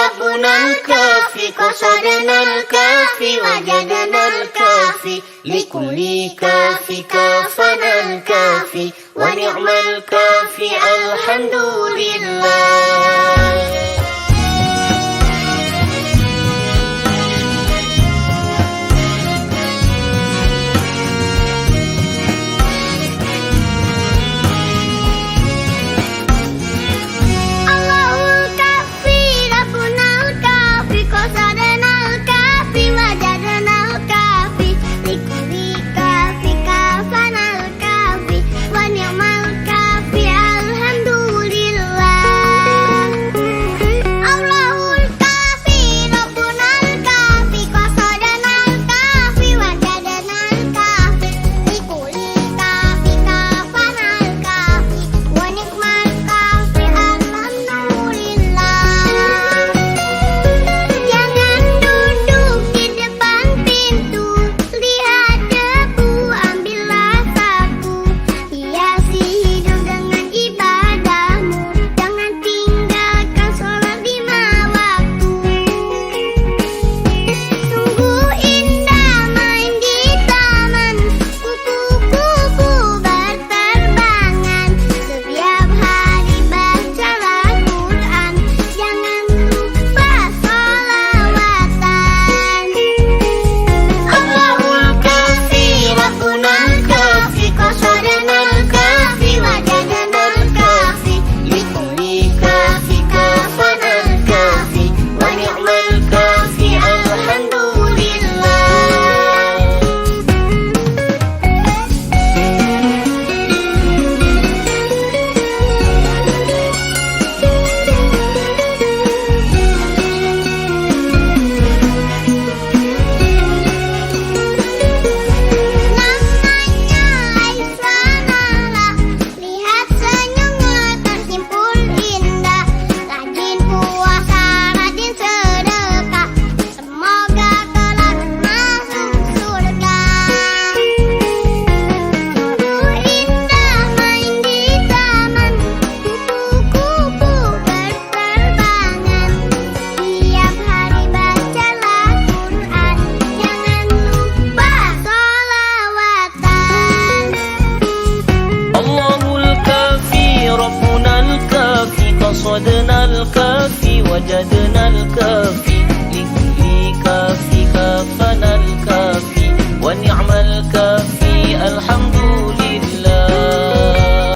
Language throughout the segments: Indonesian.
ربنا الكافي قصدنا الكافي وجدنا الكافي لكل كافي كافنا الكافي ونعم الكافي الحمد لله. قصدنا الكافي وجدنا الكافي لكل كافي كافنا الكافي ونعم الكافي الحمد لله.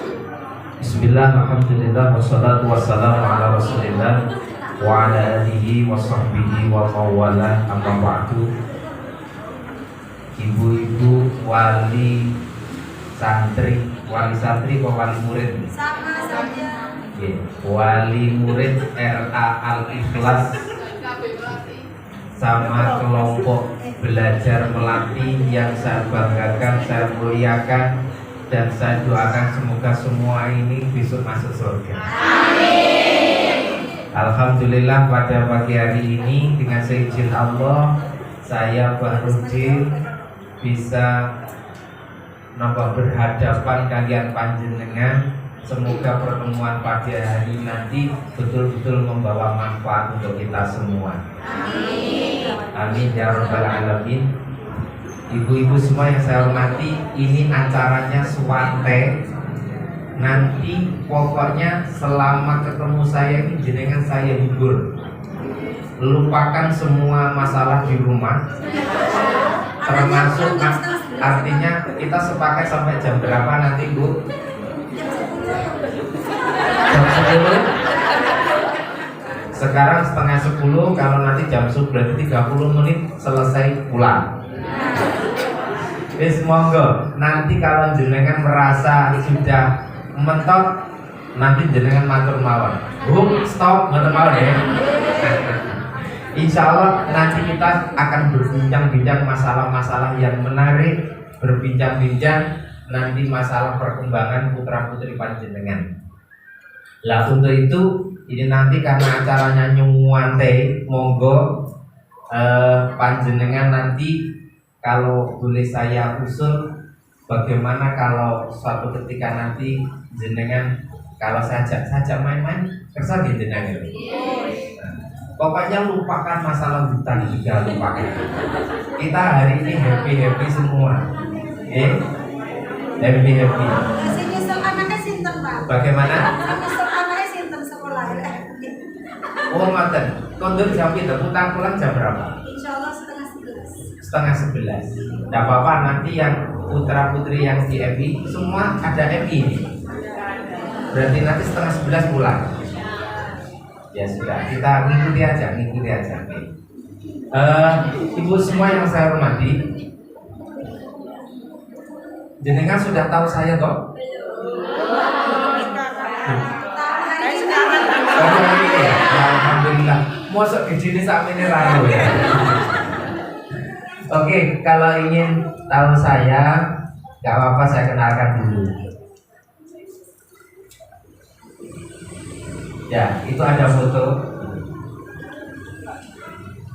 Bismillah, alhamdulillah, wassalatu wassalamu ala rasulillah wa ala alihi wa sahbihi wa mawala amma ba'du. Ibu-ibu wali santri atau wali murid? Sama saja. Wali murid RA Al-Ikhlas sama kelompok belajar melatih yang saya banggakan, saya muliakan, dan saya doakan semoga semua ini besok masuk surga. Amin. Alhamdulillah pada pagi hari ini dengan seizin Allah saya Bahrudin bisa nampak berhadapan kalian panjenengan. Semoga pertemuan pada hari nanti betul-betul membawa manfaat untuk kita semua. Amin. Amin ya rabbal alamin. Ibu-ibu semua yang saya hormati, ini acaranya Swante. Nanti pokoknya selama ketemu saya ini jenengan saya hibur. Lupakan semua masalah di rumah. Termasuk artinya kita sepakat sampai jam berapa nanti, Bu? Jam 10. Sekarang setengah 10. Kalau nanti jam 10 berarti 30 menit selesai pulang. Wis monggo. Nanti kalau jenengan merasa sudah mentok, nanti jenengan matur mawon. Stop, matur mawon ya. Insya Allah nanti kita akan berbincang-bincang masalah-masalah yang menarik, berbincang-bincang nanti masalah perkembangan putra-putri panjenengan. Lah untuk itu ini nanti karena acaranya nyumuante, monggo panjenengan nanti kalau boleh saya usul, bagaimana kalau suatu ketika nanti jenengan kalau saya ajak main-main, kersa jenengan. Pokoknya lupakan masalah hutang juga, lupakan. Kita hari ini happy semua. Happy. Masih nyusul anaknya sinten, Pak? Bagaimana? Nyusul anaknya sinten sekolah. Oh ngoten. Kondur jam pinten? Utang pulang jam berapa? Insya Allah setengah 11. Setengah 11. Tidak apa-apa, nanti yang putra putri yang di MI semua ada MI ini. Berarti nanti setengah 11 pulang. Ya sudah, kita ngikuti aja. Ibu semua yang saya hormati, jenengan sudah tahu saya kok? Ya, alhamdulillah. Mosok gini sampai ini ragu ya. Oke, kalau ingin tahu saya, gak apa-apa saya kenalkan dulu. Ya, itu ada foto.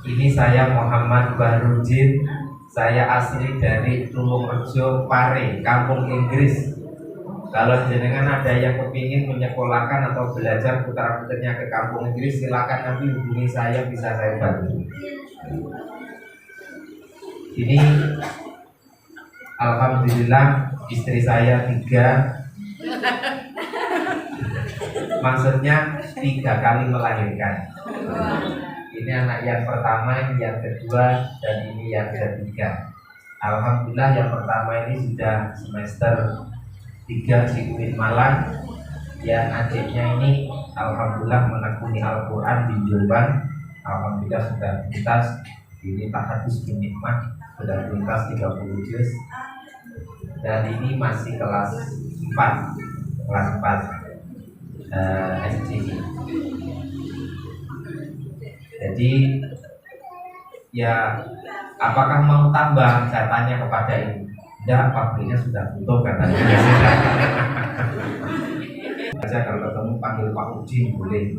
Ini saya Muhammad Bahrudin. Saya asli dari Tulungrejo, Pare, Kampung Inggris. Kalau jenengan ada yang kepingin menyekolahkan atau belajar putra putrinya ke Kampung Inggris, silakan nanti hubungi saya, bisa saya bantu. Ini alhamdulillah istri saya 3. Maksudnya 3 kali melahirkan. Ini anak yang pertama, yang kedua, dan ini yang ketiga. Alhamdulillah yang pertama ini sudah semester 3 di UIN Malang. Yang adiknya ini alhamdulillah menekuni Al-Quran di Jombang. Alhamdulillah sudah tuntas. Ini tahadus bin nikmah sudah tuntas 30 juz. Dan ini masih kelas 4 SCI. Jadi ya apakah mau tambah? Saya tanya kepada ini. Tidak, pabriknya sudah tutup katanya. Aja kalau ketemu panggil Pak Uji boleh.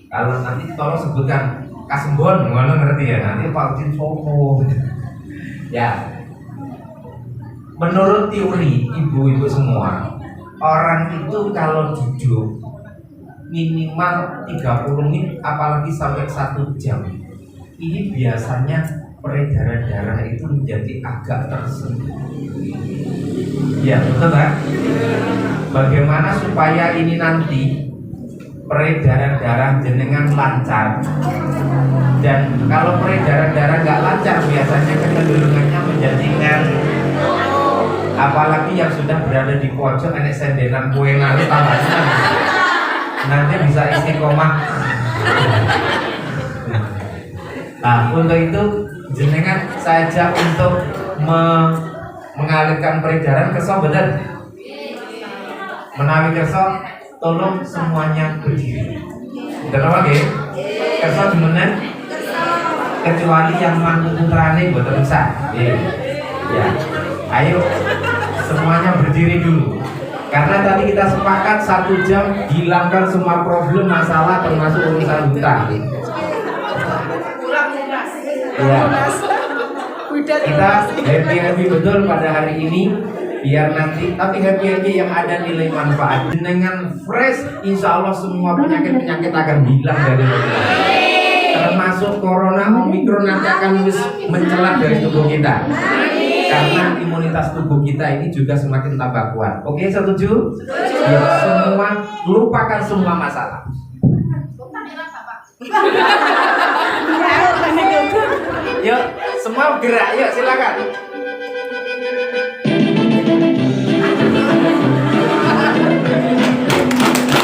Kalau nanti tolong sebutkan Kasembon, ngono ngerti ya? Nanti Pak Uji sopo. Ya. Menurut teori ibu-ibu semua, orang itu kalau duduk minimal 30 menit apalagi sampai 1 jam. Ini biasanya peredaran darah itu menjadi agak tersentuh. Ya, betul kan? Bagaimana supaya ini nanti peredaran darah jenengan lancar? Dan kalau peredaran darah nggak lancar, biasanya kecenderungannya menjadikan, apalagi yang sudah berada di pojok enek sendenan kue nanti tambahnya nanti bisa istiqomah. Nah, untuk itu jenengan saja untuk mengalirkan peredaran kerso bener. Menawi kerso tolong semuanya berdiri. Bener apa nggih? Kerso dimana? Kecuali yang mantu putrane mboten usah. Ya. Ayo semuanya berdiri dulu. Karena tadi kita sepakat 1 jam hilangkan semua problem masalah termasuk urusan hutang. Ya. Kita happy betul pada hari ini, biar nanti tapi happy yang ada nilai manfaat. Dengan fresh, insya Allah semua penyakit akan hilang dari kita. Termasuk corona, Omikron nanti akan mencelat dari tubuh kita. Karena imunitas tubuh kita ini juga semakin tambah kuat. Oke, setuju? Ya, semua lupakan semua masalah. Yuk, semua gerak, yuk silakan.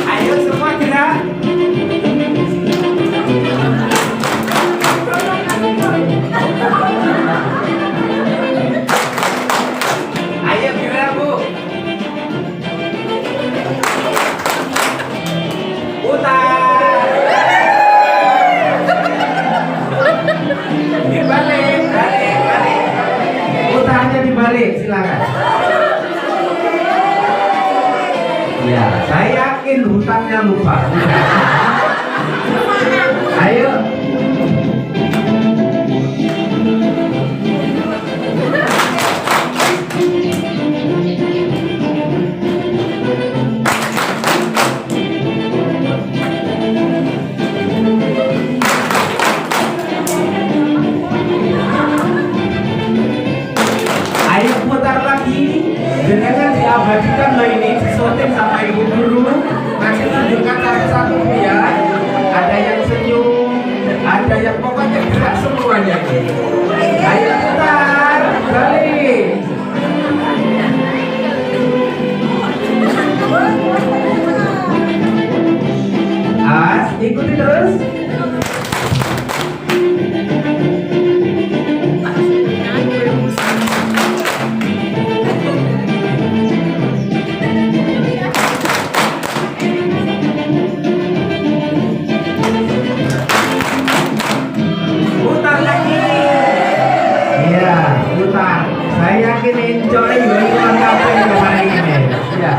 Ayo semua gerak. Ayo gerak, Bu. Putar. Balik. ikuti terus. Putar lagi. Iya, putar. Saya yakin enjoy juga kabeh kemarin ini. Iya.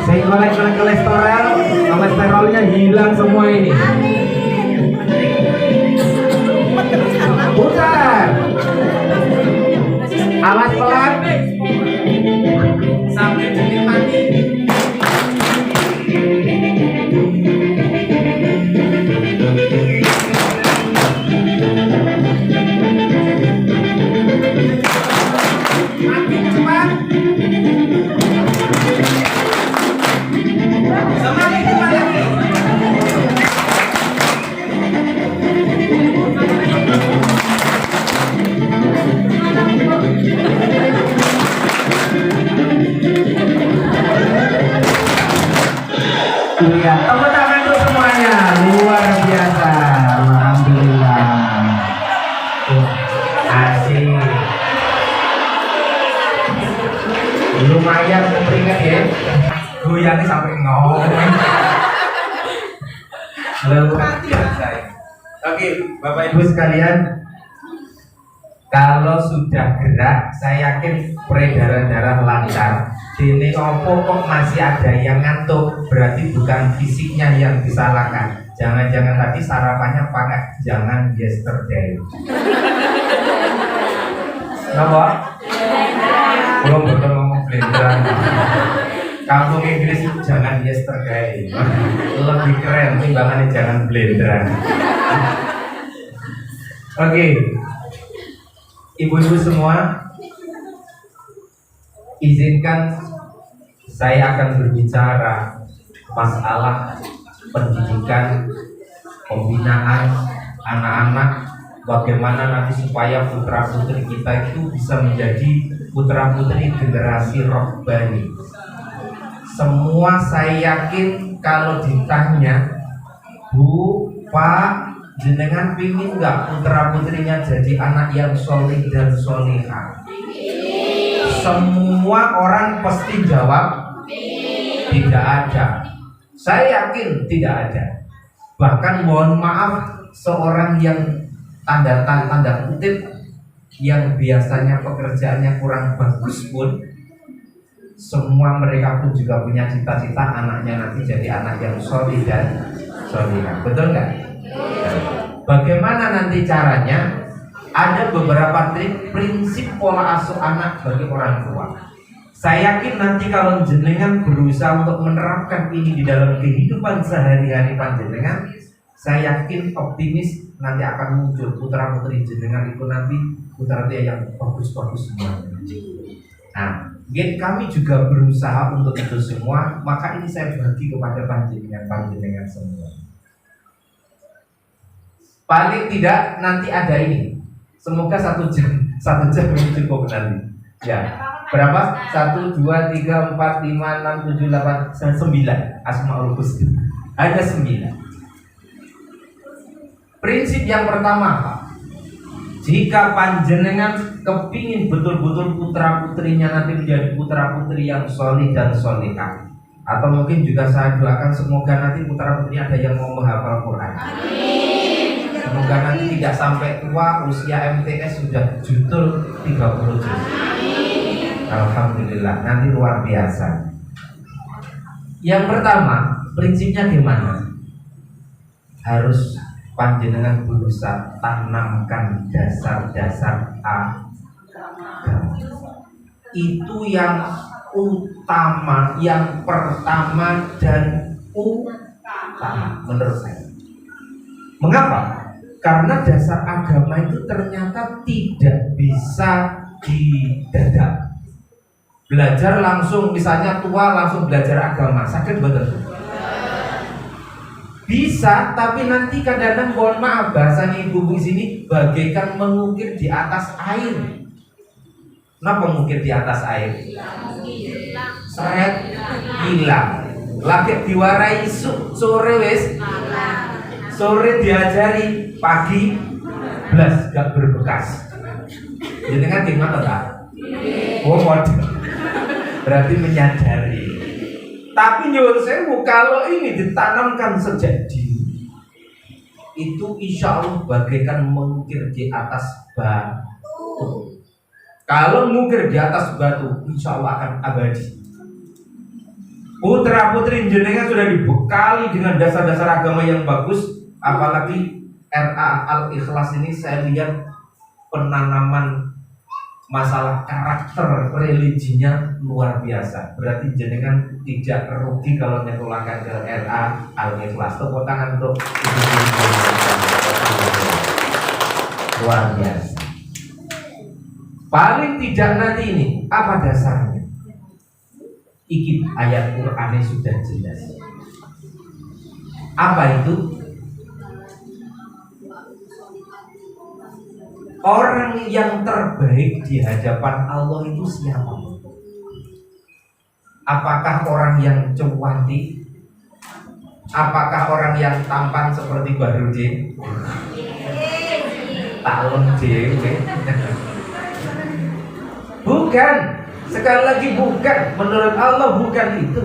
Saya kolek-kolek kolesterolnya hilang semua ini. Putar. Awas pelan. Sampai detik mati. Makin cepat. Semakin cepat lagi. Iya, tepuk tangan untuk semuanya. Luar biasa. Alhamdulillah. Asik. Lumayan keringet ya. Goyangnya sampai ngomong. Luar biasa. Oke, Bapak Ibu sekalian, kalau sudah gerak, saya yakin peredaran darah lancar. Ini opo kok masih ada yang ngantuk, berarti bukan fisiknya yang disalahkan. Jangan-jangan tadi sarapannya pakai jangan yesterday. Kenapa? Belum betul ngomong blenderan. Kampung Inggris itu jangan yesterday. Lebih keren timbangannya jangan blenderan. Oke. Ibu-ibu semua, izinkan saya akan berbicara masalah pendidikan, pembinaan anak-anak, bagaimana nanti supaya putra-putri kita itu bisa menjadi putra-putri generasi rohbani. Semua saya yakin kalau ditanya, Bu, Pak, jenengan pingin nggak putra putrinya jadi anak yang solih dan solihah? Semua orang pasti jawab tidak ada. Saya yakin tidak ada. Bahkan mohon maaf, seorang yang tanda kutip yang biasanya pekerjaannya kurang bagus pun, semua mereka pun juga punya cita-cita anaknya nanti jadi anak yang solih dan solihah. Betul nggak? Bagaimana nanti caranya? Ada beberapa trik prinsip pola asuh anak bagi orang tua. Saya yakin nanti kalau jenengan berusaha untuk menerapkan ini di dalam kehidupan sehari-hari panjenengan, saya yakin optimis nanti akan muncul putra putri jenengan itu nanti putra putri yang bagus-bagus semua. Nah, kami juga berusaha untuk itu semua, maka ini saya bagi kepada panjenengan semua. Paling tidak nanti ada ini. Semoga satu jam ini cukup nanti. Ya, berapa? 1, 2, 3, 4, 5, 6, 7, 8, 9 Asmaul Husna. Ada 9. Prinsip yang pertama, Pak. Jika panjenengan kepingin betul-betul putra putrinya nanti menjadi putra putri yang solih dan solihah, atau mungkin juga saya doakan semoga nanti putra putri ada yang mau menghafal Quran. Semoga nanti tidak sampai tua usia MTS sudah judul 30 juz. Alhamdulillah, nanti luar biasa. Yang pertama, prinsipnya gimana? Harus panjenengan berusaha tanamkan dasar-dasar agama. Itu yang utama, yang pertama dan utama menurut saya. Mengapa? Karena dasar agama itu ternyata tidak bisa didadak. Belajar langsung, misalnya tua langsung belajar agama, sakit betul? Bisa, tapi nanti kadang-kadang mohon maaf bahasanya ibu-ibu sini bagaikan mengukir di atas air. Kenapa mengukir di atas air? Seret hilang. Lagi diwarai sore wis. Sore diajari, pagi blas gak berbekas. Jenengan gimana tak? Oh model. Berarti menyadari. Tapi nyuwun sewu kalau ini ditanamkan sejak dini, itu insya Allah bagaikan mengukir di atas batu. Kalau mengukir di atas batu, insya Allah akan abadi. Putra putri jenengan sudah dibekali dengan dasar-dasar agama yang bagus, apalagi RA Al-Ikhlas ini saya lihat penanaman masalah karakter religinya luar biasa. Berarti jenengan tidak rugi kalau nyekolahkan ke RA Al-Ikhlas. Tepuk tangan untuk luar biasa. Paling tidak nanti ini apa dasarnya? Iki ayat Qur'annya sudah jelas. Apa itu? Orang yang terbaik di hadapan Allah itu siapa? Apakah orang yang cantik? Apakah orang yang tampan seperti Bahrudin? Talon dewe. Bukan. Sekali lagi bukan. Menurut Allah bukan itu.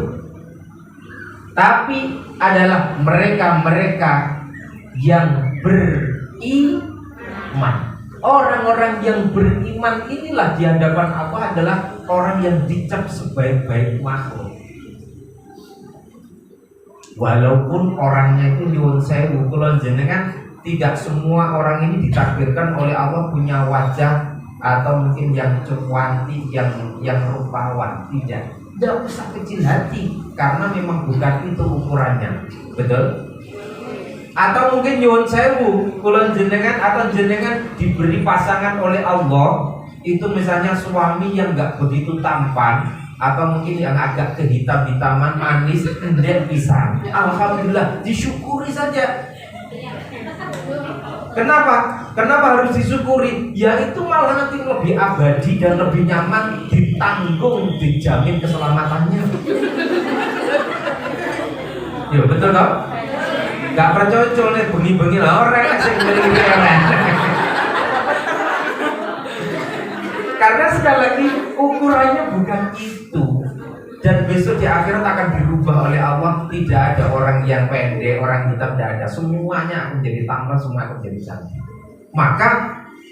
Tapi adalah mereka-mereka yang beriman. Orang-orang yang beriman inilah di hadapan Allah adalah orang yang dicap sebaik-baik makhluk. Walaupun orangnya itu nyuwun sewu kula jenengan, tidak semua orang ini ditakdirkan oleh Allah punya wajah atau mungkin yang cantik, yang rupawan. Tidak usah kecil hati karena memang bukan itu ukurannya. Betul? Atau mungkin nyuwun sewu kula jenengan atau jenengan diberi pasangan oleh Allah, itu misalnya suami yang enggak begitu tampan atau mungkin yang agak kehitam-hitaman, manis, endek pisang. Alhamdulillah, disyukuri saja. Kenapa? Kenapa harus disyukuri? Ya itu malah nanti lebih abadi dan lebih nyaman, ditanggung, dijamin keselamatannya. Ya betul toh? Gak percocol nih bengi-bengi lah orang sing beli orang. Karena sekali lagi ukurannya bukan itu. Dan besok di akhirat akan dirubah oleh Allah. Tidak ada orang yang pendek, orang hitam, tidak ada. Semuanya akan jadi tampan, semua akan jadi cantik. Maka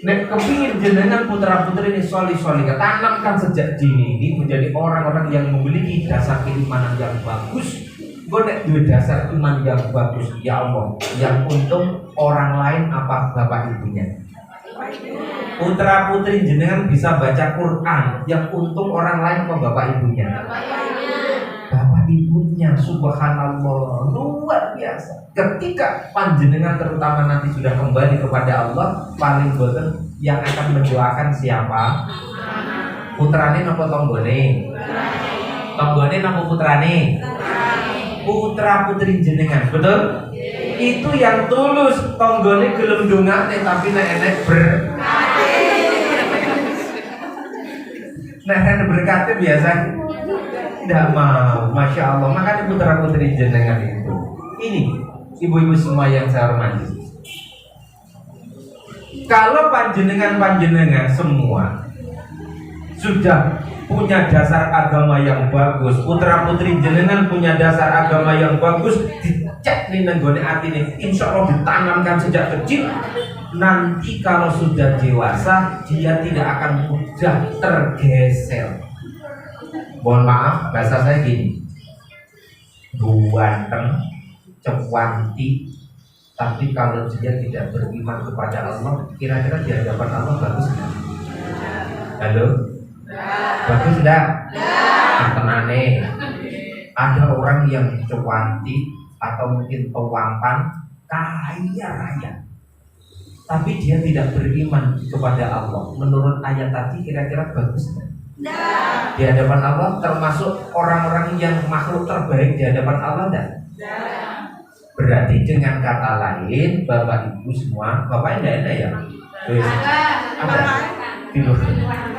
nek kepingin jenengan putra putri ini soli-soli, tanamkan sejak dini ini menjadi orang-orang yang memiliki dasar keimanan yang bagus. Nek dua dasar iman yang bagus, ya Allah, yang untung orang lain apa bapak ibunya. Putra putri jenengan bisa baca Quran, yang untung orang lain apa bapak ibunya. Bapak ibunya, subhanallah, luar biasa. Ketika panjenengan terutama nanti sudah kembali kepada Allah, paling boten yang akan mendoakan siapa? Putrane napa tonggone? Tonggone napa putrane? Putra putri jenengan, betul? Itu yang tulus, tonggone gelem dongane tapi nek enek enek berkatnya biasa tidak mau, masya Allah. Makanya putra putri jenengan itu. Ini ibu-ibu semua yang saya hormati. Kalau panjenengan semua sudah punya dasar agama yang bagus, putra putri jenengan punya dasar agama yang bagus, dicek nih nenggone hati nih, insya Allah ditanamkan sejak kecil. Nanti kalau sudah dewasa, dia tidak akan mudah tergeser. Mohon maaf, bahasa saya gini, ganteng, cantik, tapi kalau dia tidak beriman kepada Allah, kira-kira di hadapan Allah bagus nggak? Halo? Bagus enggak? Tenane. Ada orang yang cantik atau mungkin tampan, kaya raya, tapi dia tidak beriman kepada Allah. Menurut ayat tadi kira-kira bagus enggak? Di hadapan Allah termasuk orang-orang yang makhluk terbaik di hadapan Allah enggak? Berarti dengan kata lain, Bapak Ibu semua, Bapak enggak ada ya? Ada.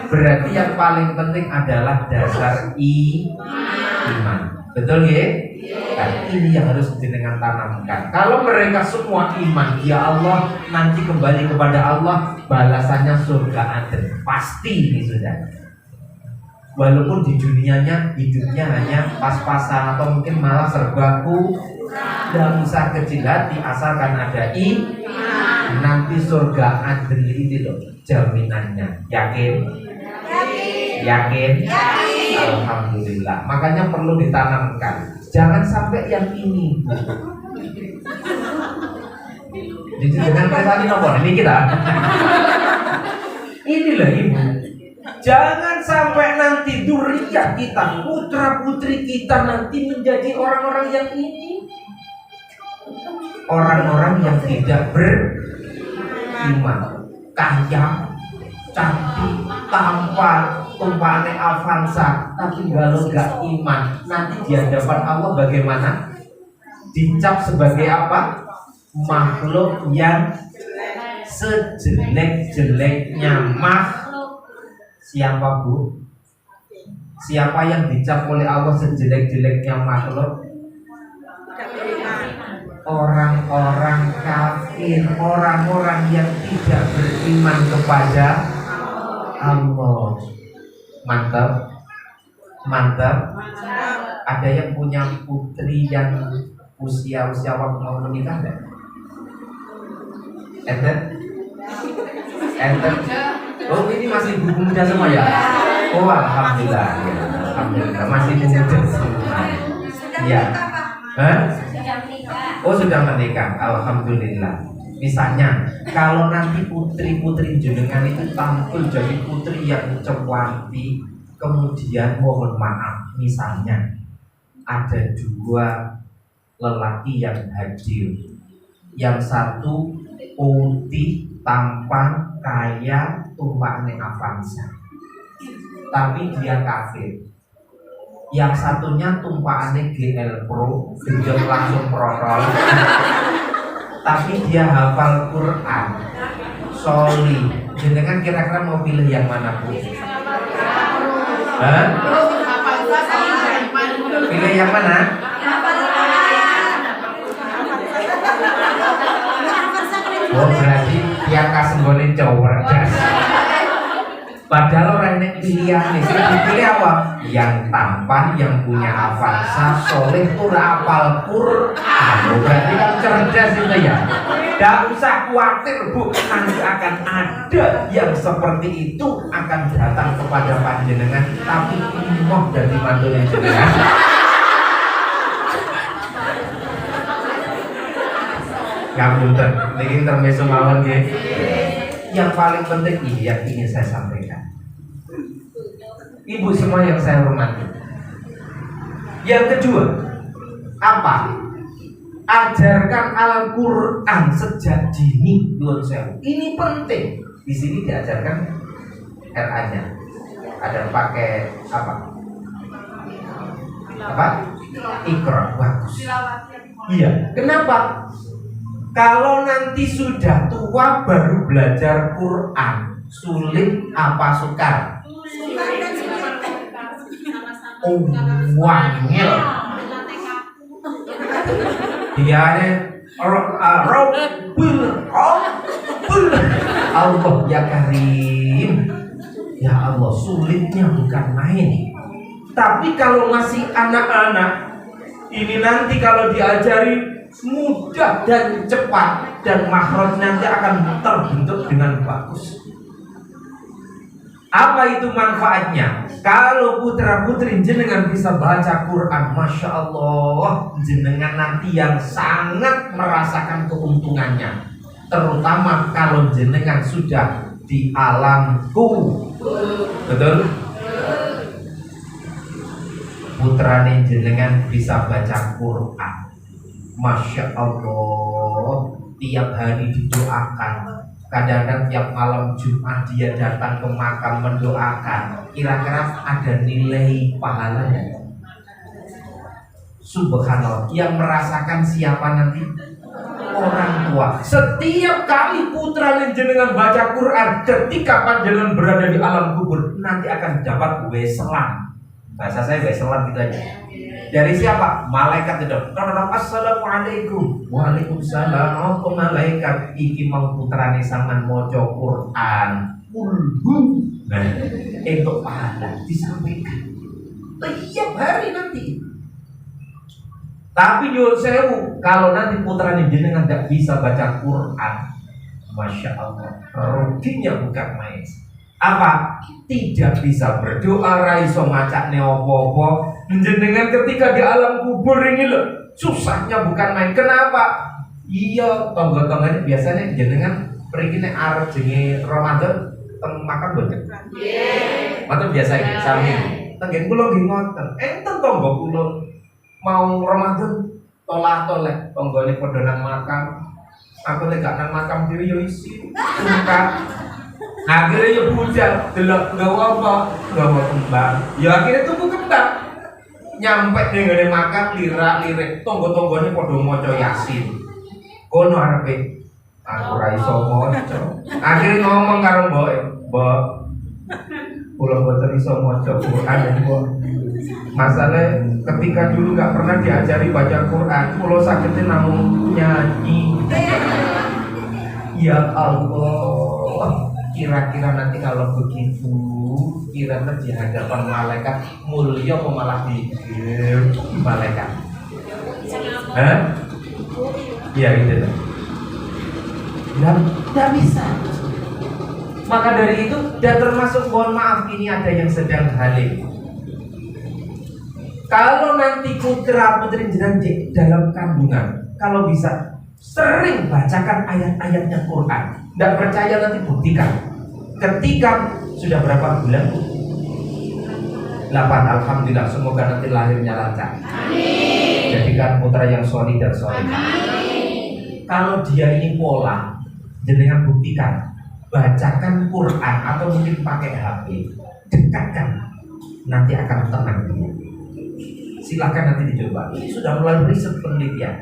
Berarti yang paling penting adalah dasar iman. Betul ya? Nah, ini yang harus jenengan tanamkan. Kalau mereka semua iman, ya Allah, nanti kembali kepada Allah, balasannya surga adil. Pasti ini sudah. Walaupun di dunianya hidupnya hanya pas-pasan atau mungkin malah serba kurang, usah kecil hati asalkan ada iman. Nanti surga adil itu loh jaminannya. Yakin? Yakin? Alhamdulillah. Makanya perlu ditanamkan. Jangan sampai yang ini. Jadi dengan perasaan nomor ini kita. Inilah ibu. Jangan sampai nanti dzurriyyah kita, putra putri kita nanti menjadi orang-orang yang ini. Orang-orang yang tidak beriman, kaya, cantik, tampan, tumpahannya Avanza, tapi kalau gak iman, nanti di hadapan Allah bagaimana? Dicap sebagai apa? Makhluk yang sejelek-jeleknya makhluk. Siapa bu? Siapa yang dicap oleh Allah sejelek-jeleknya makhluk? Orang-orang kafir, orang-orang yang tidak beriman kepada Allah. Mantap, mantap. Ada yang punya putri yang usia waktu mau menikah enggak? Enten? Oh ini masih buku muda semua ya? Oh alhamdulillah, ya. Alhamdulillah masih buku muda semua. Ya. Hah? Oh sudah menikah, alhamdulillah. Misalnya, kalau nanti putri-putri jenengan itu tampil jadi putri yang cantik, kemudian mohon maaf, misalnya ada dua lelaki yang hadir, yang satu putih, tampan, kaya, tumpahannya Avanza, tapi dia kafir. Yang satunya tumpahannya GL Pro, gendong langsung protol, tapi dia hafal Quran, soli. Jenengan kira-kira mau pilih yang mana bu? Hah? Pilih yang mana? Oh berarti yang kasenggone cowok. Padahal orang ini pilihan nih, dipilih apa? Yang tampan, yang punya Avanza, soleh, tuh hafal Quran. Berarti kan cerdas itu ya. Tidak usah khawatir bu, nanti akan ada yang seperti itu akan datang kepada panjenengan, tapi imoh dari mantunya jenengan. Ngapunten, ini termesu mawon ya. Yang paling penting ini yang ingin saya sampaikan, ibu semua yang saya hormati. Yang kedua, apa? Ajarkan Al-Quran sejak dini. Ini penting. Di sini diajarkan RA-nya. Ada pakai apa? Apa? Iqra. Bagus. Iya. Kenapa? Kalau nanti sudah tua baru belajar Quran, sulit apa sukar? Oh, wangil. Dia Allah ya Karim. Ya Allah, sulitnya bukan main. Tapi kalau masih anak-anak, ini nanti kalau diajari mudah dan cepat, dan makhraj nanti akan terbentuk dengan bagus. Apa itu manfaatnya? Kalau putra putri jenengan bisa baca Quran, masya Allah, jenengan nanti yang sangat merasakan keuntungannya. Terutama kalau jenengan sudah di alam kubur. Betul? Putrane jenengan bisa baca Quran, masya Allah, tiap hari didoakan. Kadang-kadang tiap malam Jumat dia datang ke makam mendoakan. Kira-kira ada nilai pahalanya? Subhanallah. Yang merasakan siapa nanti? Orang tua. Setiap kali putra jenengan baca Quran, ketika panjenengan berada di alam kubur, nanti akan dapat weselan. Bahasa saya weselan gitu aja. Dari siapa? Malaikat itu. Assalamualaikum. Waalaikumsalam. Apa malaikat iki mau putrane sampean maca Quran. Nah, untuk pahala disampaikan tiap hari nanti. Tapi nyuwun sewu, kalau nanti putranya jenengan tidak bisa baca Quran, Masya Allah, ruginya bukan main. Apa? Tidak bisa berdoa, raiso macakne opo-opo. Jenengan ketika di alam kubur ini loh, susahnya bukan main. Kenapa? Iya, tonggo-tonggone biasanya jenengan pergi nek arep jenenge Ramadan teng makan boten. Nggih. Matur biasa iki sami. Tenggen kula nggih ngoten. Enten tonggo kula mau Ramadan tolak-tolek tonggone padha nang makam. Aku nek gak nang makam dhewe yo isi. Suka. Akhirnya ya bujal, delok gawa apa? Gawa kembang. Ya akhirnya tuku kembang. Nyampe ning makam lirak-lirik tonggo-tonggone padha maca Yasin. Kono arepe aku ra iso maca. Akhirnya ngomong karo mboke, "Mbok, kula mboten iso maca Quran, Mbok." Masalah ketika dulu nggak pernah diajari baca Quran, kula sakitnya namung nyanyi. Ya Allah, kira-kira nanti kalau begitu, kira-kira di hadapan malaikat mulia apa malah di malaikat? Hah? Ya gitu. Nggak bisa. Maka dari itu, dan termasuk mohon maaf ini ada yang sedang halim. Kalau nanti putra putri jenengan dalam kandungan, kalau bisa sering bacakan ayat-ayatnya Quran. Tidak percaya nanti buktikan. Ketika sudah berapa bulan? 8. Alhamdulillah, semoga nanti lahirnya lancar. Amin. Jadikan putra yang solih dan soleh. Kalau dia ini pola, jenengan buktikan. Bacakan Quran atau mungkin pakai HP, dekatkan, nanti akan tenang dia. Silakan nanti dicoba. Ini sudah mulai riset penelitian.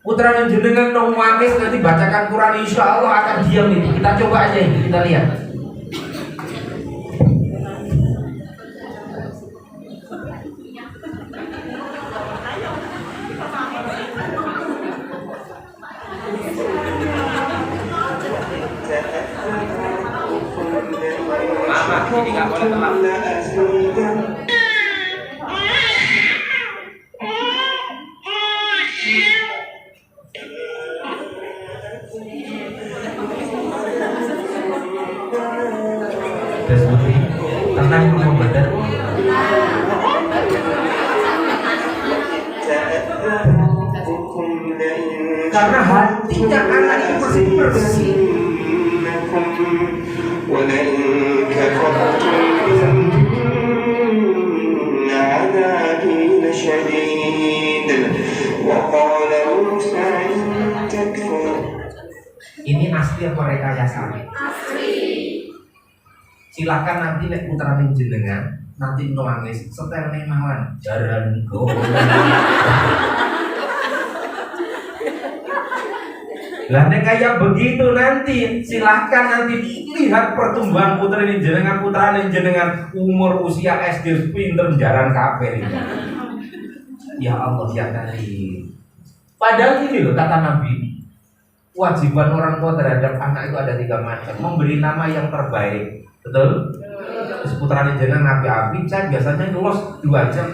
Putra yang jenengan nangis nanti bacakan Quran, insya Allah akan diam ini. Kita coba aja ini, kita lihat. Mama, ini nggak boleh telat. Tenang dulu benar. Karena hatinya anak itu masih bersih. Ini asli apa rekayasa? Asli. Silakan nanti nek putrane jenengan nanti nangis setel ning mawon jaran go. Lah nek kayak begitu nanti silakan nanti lihat pertumbuhan putrane jenengan umur usia SD pinter jaran kabeh. Ya Allah ya Karim. Padahal ini loh kata Nabi, kewajiban orang tua terhadap anak itu ada 3 macam. Memberi nama yang terbaik. Betul? Putrane jenengan api-api, saya biasanya ngelos 2 jam.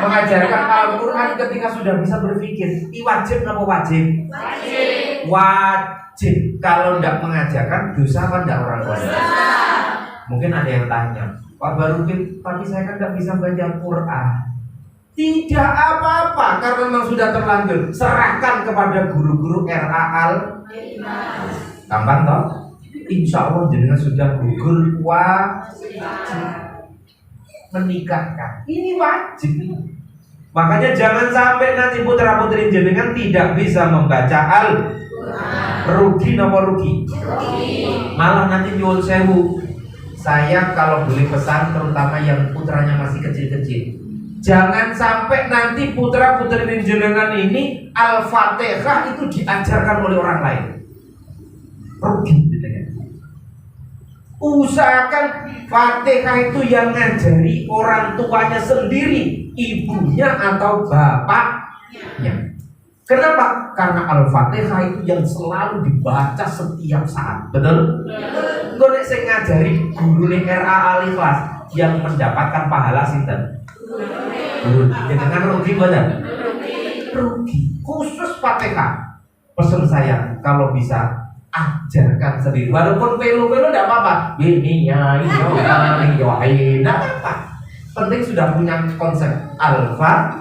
Mengajarkan Al-Quran ketika sudah bisa berpikir, ini wajib apa wajib? Wajib. Kalau tidak mengajarkan, dosa apa tidak orang tua? Mungkin ada yang tanya, Pak Barukin, tapi saya kan tidak bisa baca Quran. Tidak apa-apa, karena memang sudah terlanjur. Serahkan kepada guru-guru RAL. Gampang toh? Insya Allah jenengan sudah gugur wajib menikahkan. Ini wajib. Makanya jangan sampai nanti putra putri jenengan tidak bisa membaca rugi nomor rugi. Malah nanti nyuwun sewu. Saya kalau boleh pesan terutama yang putranya masih kecil-kecil, jangan sampai nanti putra putri jenengan ini Al-Fatihah itu diajarkan oleh orang lain. Rugi jenengan. Usahakan Fatihah itu yang ngajari orang tuanya sendiri, ibunya atau bapaknya. Kenapa? Karena Al-Fatihah itu yang selalu dibaca setiap saat. Betul? Engko nek sing ngajari gurune RA Al-Ikhlas yang mendapatkan pahala sinten? Guru. Jangan rugi bener. Rugi. Khusus Fatihah. Pesan saya kalau bisa ajarkan sendiri. Walaupun pelu-pelu tidak apa-apa. Tidak apa-apa. Penting sudah punya konsep Al-Fatihah.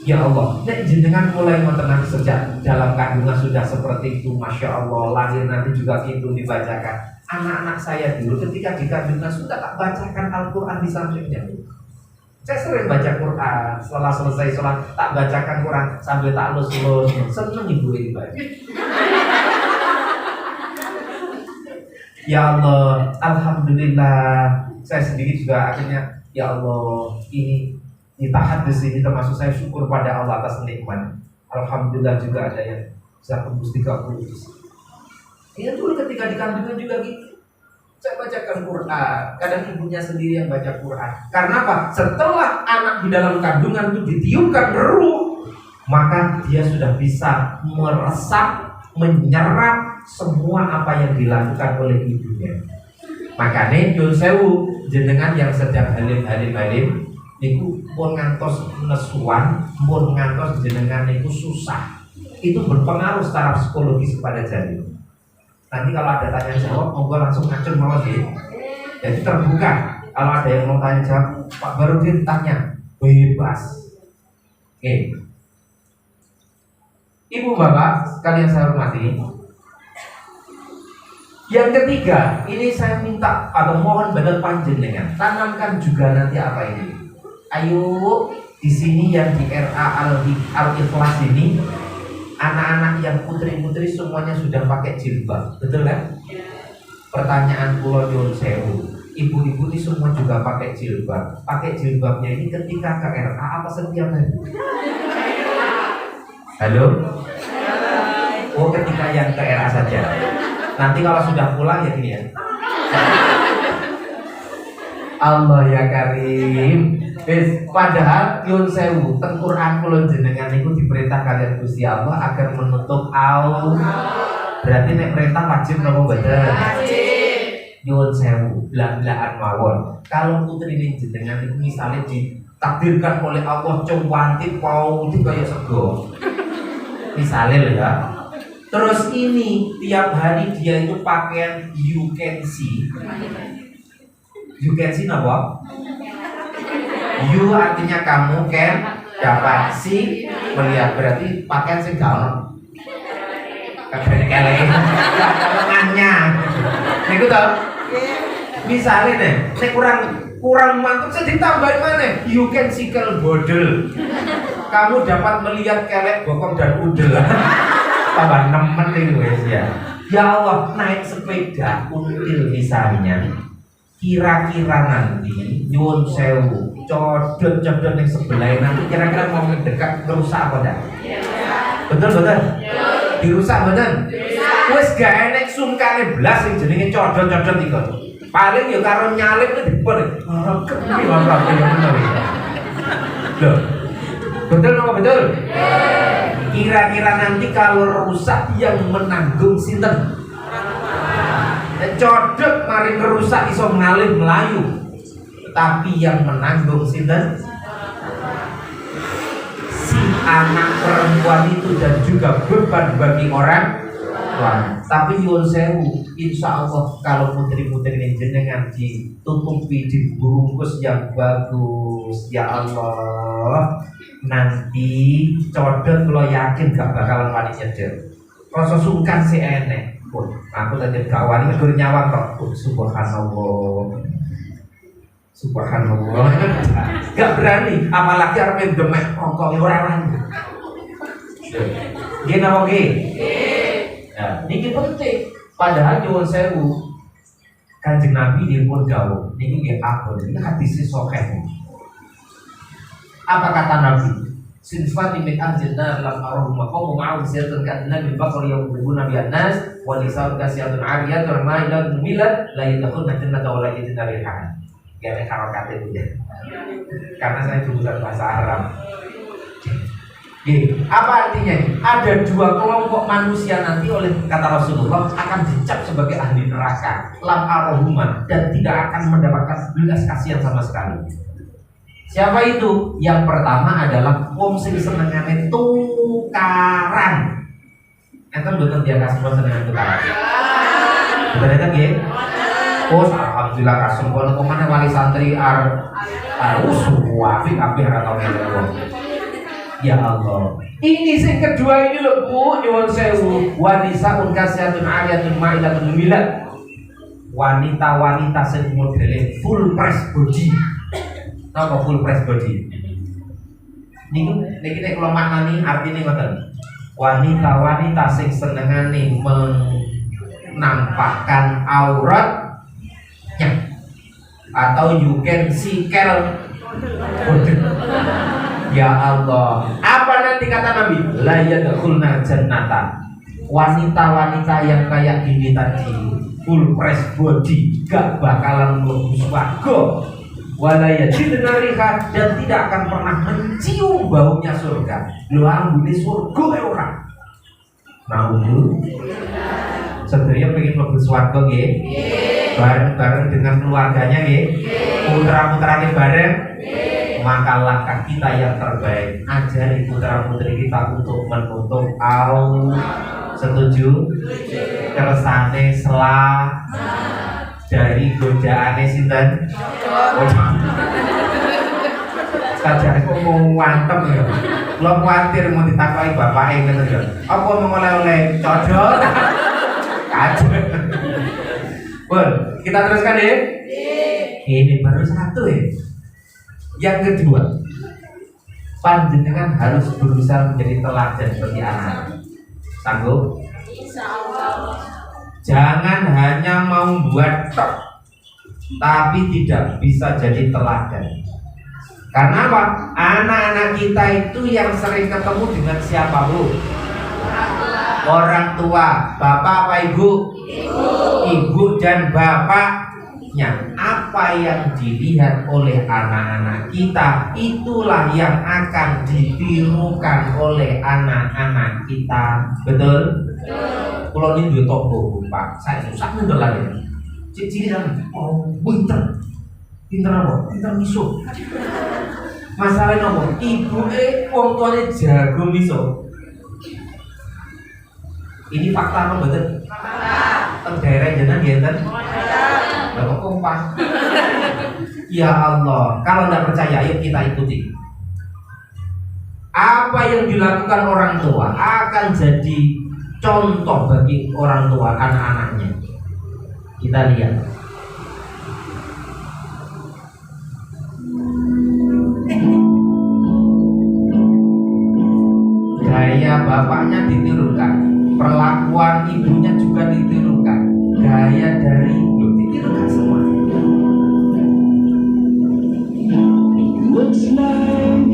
Ya Allah, nek jenengan mulai mentenang sejak dalam kandungan sudah seperti itu, masya Allah, lahir nanti juga itu dibacakan. Anak-anak saya dulu ketika di kandungan sudah tak bacakan Al-Quran di sampingnya. Saya sering baca Quran, setelah selesai sholat tak bacakan Quran sambil tak lus-lus. Seneng ibu ini baca. Ya Allah, alhamdulillah. Saya sendiri juga akhirnya, ya Allah, ini tahadus ini termasuk saya syukur pada Allah atas nikmat. Alhamdulillah juga ada yang bisa tembus 30 juz. Ini dulu ketika di kandungan juga gitu. Saya bacakan Quran, kadang ibunya sendiri yang baca Quran. Karena apa? Setelah anak di dalam kandungan itu ditiupkan ruh, maka dia sudah bisa meresap, menyerap semua apa yang dilakukan oleh ibunya. Makanya nyun sewu, jenengan yang sedang halim niku pun ngantos nesuan, pun ngantos jenengan niku susah. Itu berpengaruh secara psikologis kepada janin. Nanti kalau ada tanya jawab, monggo langsung ngacun mawon nggih. Jadi terbuka. Kalau ada yang mau tanya jawab, Pak Barudin tanya, bebas. Oke. Ibu bapak sekalian saya hormati. Yang ketiga, ini saya minta atau mohon benar panjenengan tanamkan juga nanti apa ini. Ayo di sini yang di RA Al-Ikhlas ini anak-anak yang putri-putri semuanya sudah pakai jilbab, betul kan? Pertanyaan pulau nyun sewu, ibu-ibu ini semua juga pakai jilbab. Pakai jilbabnya ini ketika ke RA apa setiap hari? Halo? Oh, ketika yang ke RA saja. Nanti kalau sudah pulang ya gini ya. Allah ya Karim. Padahal nyun sewu, teng Quran kula jenengan niku diperintah kalian Gusti Allah agar menutup aurat. Berarti nek perintah wajib napa mboten? Wajib. Nyun sewu, bla-blaan mawon. Kalau putri ini jenengan niku misalnya ditakdirkan oleh Allah cantik mau itu kayak sego. Misalnya loh ya. Terus ini tiap hari dia itu pakaian you can see. You can see apa? You artinya kamu can dapat si melihat, berarti pakaian sing gaul. Kelek-kelek. Lengannya. Niku to. Misale nih, saya kurang mantap saya ditambahin mana? You can see bodel. Kamu dapat melihat kelek, bokong dan udel. Tambah nemen itu ya. Ya Allah, naik sepeda until misalnya. Kira-kira nanti nyun sewu codot-codot yang sebelah nanti kira-kira mau mendekat merusak apa enggak? Betul? Dirusak betul? Wes gak enek sungkane blas sing jenenge codot-codot iku. Paling ya karo nyalip itu dipun. Kepi ora bener. Loh. Betul apa betul? Kira-kira nanti kalau rusak yang menanggung sinten? Codot mari ngerusak iso ngalih melayu, tapi yang menanggung sinten? Si anak perempuan itu dan juga beban bagi orang tua. Tapi nyuwun sewu, insya Allah kalau putri-putri ini jenengan ditutupi, dibungkus yang bagus, ya Allah, nanti codot lo yakin gak bakalan wani nyeder. Rasa sungkan si enek. Aku tadi gak wani ngedur nyawang kok. Subhanallah. Gak berani, apalagi arep demek kok ora wani. Nggih napa nggih? Nah, niki penting. Padahal nyuwun sewu, Kanjeng Nabi dipun dawuh, niki nggih abot, ini hadis sahih. Apa kata Nabi? Sinfani min ahli nar lam arahum maqamu ma'ahum siratan ka'anna bil baqar yawmuna bi'an nas wa nisaun kasiyatun 'ariyatun ma'ilatun mumilat la yadkhuluna jannata wa la yajiduna rihaha. Gak harokat itu ya. Karena saya jurusan bahasa Arab. Apa artinya? Ada dua kelompok manusia nanti oleh kata Rasulullah akan dicap sebagai ahli neraka, lam arahuma, dan tidak akan mendapatkan belas kasihan sama sekali. Siapa itu? Yang pertama adalah wong sing senengane tukaran. Enten betul dia kasih senengan tukaran. Betul kan nggih? Oh, alhamdulillah kasum kono kemana wali santri usuwafi kabeh ora tau ngene. Ya Allah. Ini yang kedua ini loh Bu, nyuwun sewu. Wanisa kasiyatun 'ariyatun ma'ilatun mumilat. Wanita-wanita sing modele full press body. Napa full press body? Niku nek kula maknani artine ngoten. Wanita-wanita sing senengane menampakkan auratnya atau you can see Carol. Ya Allah, apa nanti kata Nabi? La yadkhulna jannata. Wanita-wanita yang kayak gini tadi, full press body, gak bakalan mlebu swarga. Wala yajidna riha, dan tidak akan pernah mencium baunya surga. Lho ambune surga ora. Mau dulu. Sedaya pengen mlebu swarga nggih? Bareng-bareng dengan keluarganya nggih? Putra-putrane bareng. Maka langkah kita yang terbaik, ajari putra putri kita untuk menutup aurat. Setuju? Kersane selah dari godaane sinten? Sajane kok mau wantem ya. Lo kuwatir mau ditakoki bapake ngoten ya. Apa mau oleh-oleh codot? Kacau. Bon, kita teruskan ya. Ini baru satu ya. Yang kedua, panjenengan harus berusaha menjadi teladan bagi anak. Sanggup? Jangan hanya mau buat tok, tapi tidak bisa jadi teladan. Karena apa? Anak-anak kita itu yang sering ketemu dengan siapa Bu? Orang tua. Bapak apa ibu? Ibu dan bapaknya. Apa yang dilihat oleh anak-anak kita, itulah yang akan ditirukan oleh anak-anak kita. Betul? Kalau ini dua toko Pak, saya susah bener lagi. Ciri-ciri oh, pinter apa? Pinter miso. Masalahnya apa? Ibu wong tuane jago miso. Ini fakta apa betul? Fakta. Teng daerah jenengan ngenten? Bapak kompas. Ya Allah, kalau tidak percaya, yuk kita ikuti. Apa yang dilakukan orang tua akan jadi contoh bagi orang tua anak-anaknya. Kita lihat. Gaya bapaknya ditirukan, perlakuan ibunya juga ditirukan, gaya dari ditirukan semua.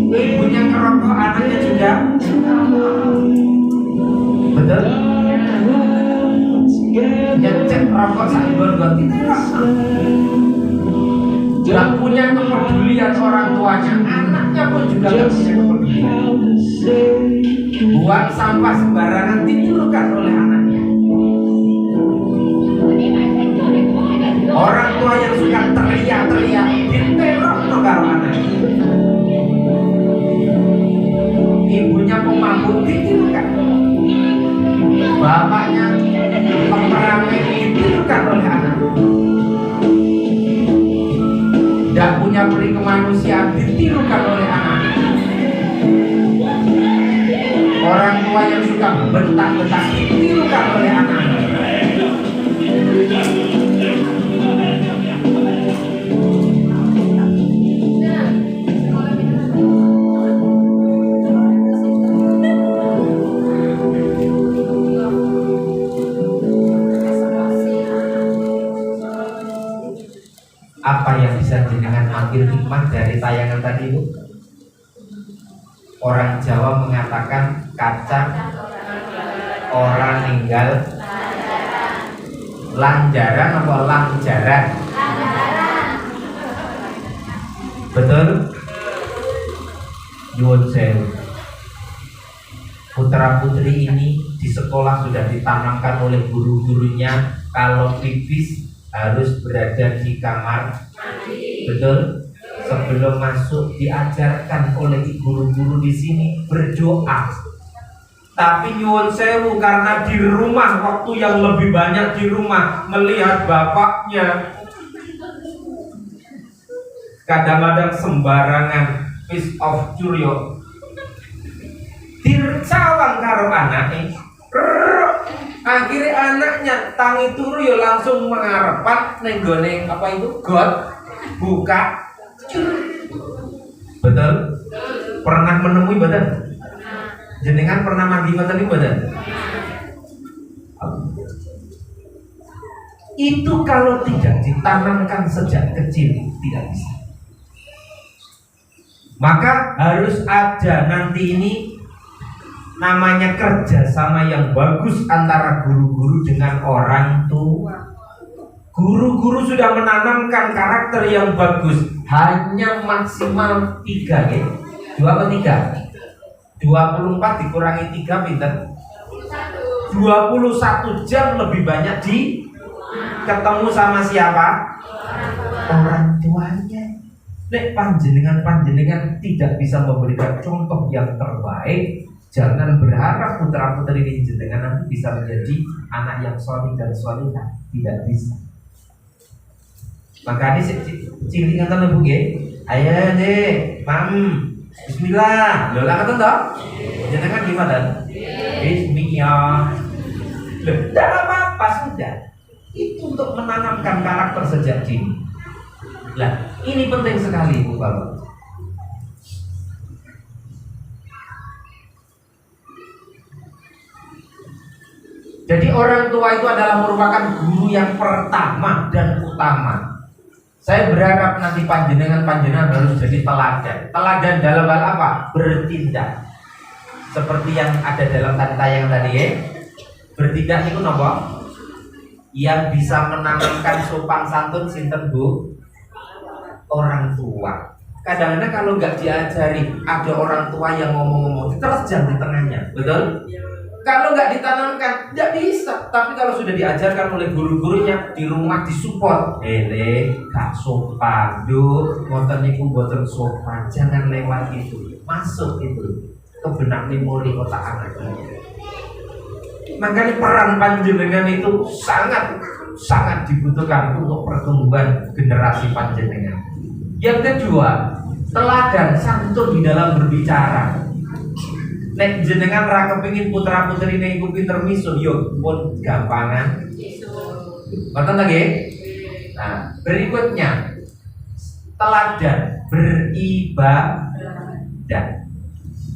Ibunya ngerokok, anaknya juga. Betul? Nyecek rokok sambil ganti tidak punya kepedulian orang tuanya, anaknya pun juga tidak punya kepedulian. Buang sampah sembarangan ditirukan oleh anaknya. Orang tua yang suka teriak-teriak diteror karo anaknya. Ibunya pemabuk ditirukan. Bapaknya pemberani ditirukan oleh anak. Tidak punya peri kemanusiaan ditirukan oleh anak. Orang tua yang suka bentak-bentak ditirukan oleh anak. Apa yang bisa jenengan ambil hikmah dari tayangan tadi itu? Orang Jawa mengatakan kacang orang ninggal Lanjaran apa langjaran? Betul? Nyuwun sewu. Putra putri ini di sekolah sudah ditanamkan oleh guru-gurunya kalau pipis harus berada di kamar mandi. Betul? Sebelum masuk diajarkan oleh guru-guru di sini berdoa. Tapi nyuwun sewu, karena di rumah waktu yang lebih banyak di rumah melihat bapaknya kadang-kadang sembarangan piece of curio dircawang karo anaknya. Akhirnya anaknya tangi turu ya langsung mengarepat nenggone apa itu got buka. Betul? Pernah menemui betul? Jenengan pernah mandi ngoten niku betul? Itu kalau tidak ditanamkan sejak kecil tidak bisa. Maka harus ada nanti ini namanya kerjasama yang bagus antara guru-guru dengan orang tua. Guru-guru sudah menanamkan karakter yang bagus, hanya maksimal 3 ya. 2 atau 3? 24 dikurangi 3 pinter? 21 jam lebih banyak di ketemu sama siapa? Orang tuanya. Nek panjenengan tidak bisa memberikan contoh yang terbaik, jangan berharap putra putri ini jenengan nanti bisa menjadi anak yang solih dan solihah. Tidak bisa. Makanya cilik ngaten Bu nggih. Ayo Dek, Mam. Bismillah. Lho lah ngoten to? Jenengan gimana? Bismillah. Loh, tidak apa-apa sudah. Itu untuk menanamkan karakter sejak dini. Lah, ini penting sekali Bu Bapak. Jadi orang tua itu adalah merupakan guru yang pertama dan utama. Saya berharap nanti panjenengan harus jadi teladan. Teladan dalam hal apa? Bertindak. Seperti yang ada dalam tayangan tadi ya. Bertindak itu napa? Yang bisa menanamkan sopan santun sinten Bu? Orang tua. Kadang-kadang kalau nggak diajari, ada orang tua yang ngomong-ngomong diterjang di tengahnya, betul? Kalau nggak ditanamkan, nggak bisa. Tapi kalau sudah diajarkan oleh guru-gurunya di rumah disupport, gak sopan, ngoten niku mboten sopan, jangan lewat itu, masuk itu ke benak memori otak anak. Makanya peran panjenengan itu sangat dibutuhkan untuk pertumbuhan generasi panjenengan. Yang kedua, teladan santun di dalam berbicara. Nek jenengan ra kepengin putra putri ini iku pinter misuh, yo pun gampangan. Ngoten lagi. Nah, berikutnya teladan beribadah.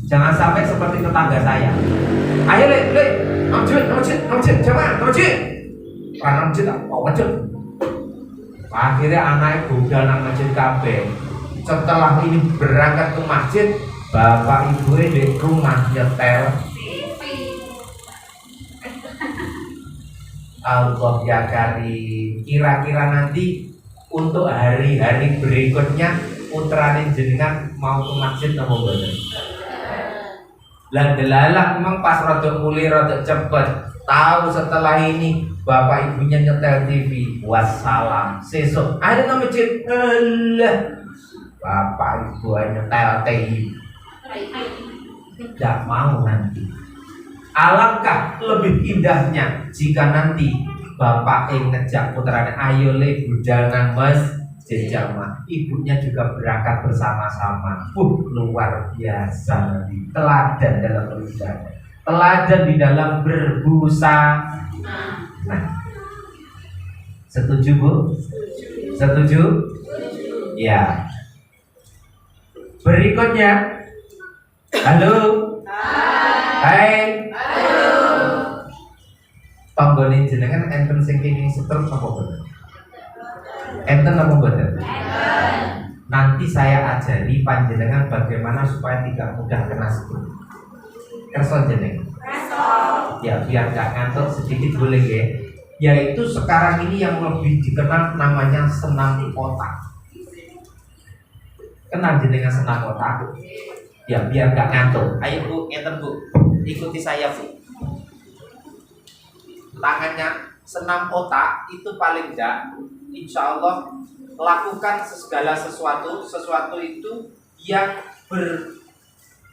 Jangan sampai seperti tetangga saya. Ayo le, masjid, jamaah, masjid. Karena masjid mau masjid. Akhirnya anaknya budal nang masjid kabeh. Setelah ini berangkat ke masjid, bapak ibu di rumah nyetel Allah ya Karim. Kira-kira nanti untuk hari-hari berikutnya putrane jenengan mau ke masjid napa mboten? Lah delalah memang pas rada mulai rada cepet. Tahu setelah ini bapak ibunya nyetel TV, wassalam. Sesuk ada nang masjid, Allah. Bapak ibu nyetel TV. Tidak mau nanti. Alangkah lebih indahnya jika nanti bapak yang ngejak putranya, ayo le budal nang masjid jamaah, ibunya juga berangkat bersama-sama. Luar biasa nanti. Teladan dalam beribadah, teladan di dalam berbusa. Nah, setuju Bu? Setuju? Ya. Berikutnya, halo. Hai. Halo. Tonggone jenengan enten sing kenging setruk apa boten? Enten apa boten? Nanti saya ajari panjenengan bagaimana supaya tidak mudah kena stroke. Kerso jeneng. Ya biar gak ngantuk sedikit boleh ya. yaitu sekarang ini yang lebih dikenal namanya senam otak. Kenal jenengan senam otak? Ya biar gak ngantuk. Ayo Bu, ngeten Bu, ikuti saya Bu. Tangannya senam otak itu paling enggak, insya Allah lakukan segala sesuatu itu yang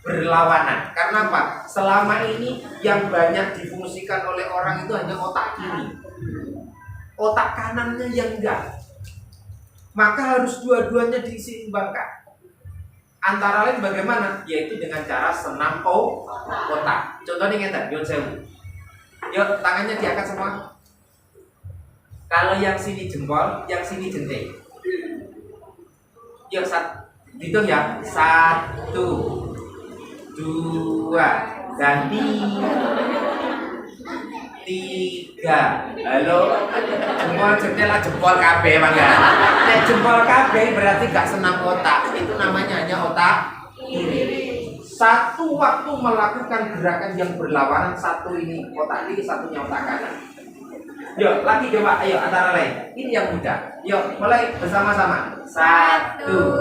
berlawanan. Karena apa? Selama ini yang banyak difungsikan oleh orang itu hanya otak kiri, otak kanannya yang enggak. Maka harus dua-duanya diseimbangkan. Antara lain bagaimana? Yaitu dengan cara senam otak. Contohnya ngeten, yuk sewu. Yuk tangannya diangkat semua. Kalau yang sini jempol, yang sini jentik. Yuk hitung ya. 1, 2, dan 3. Halo. Jempol jentik lah jempol KB mangga. Nek jempol KB berarti gak senam otak. Itu namanya hanya otak kiri. Satu waktu melakukan gerakan yang berlawanan, satu ini otak kiri, satunya otak kanan. Yuk, lagi coba, ayo antara lain. Ini yang mudah. Yuk, mulai bersama-sama. 1, 2,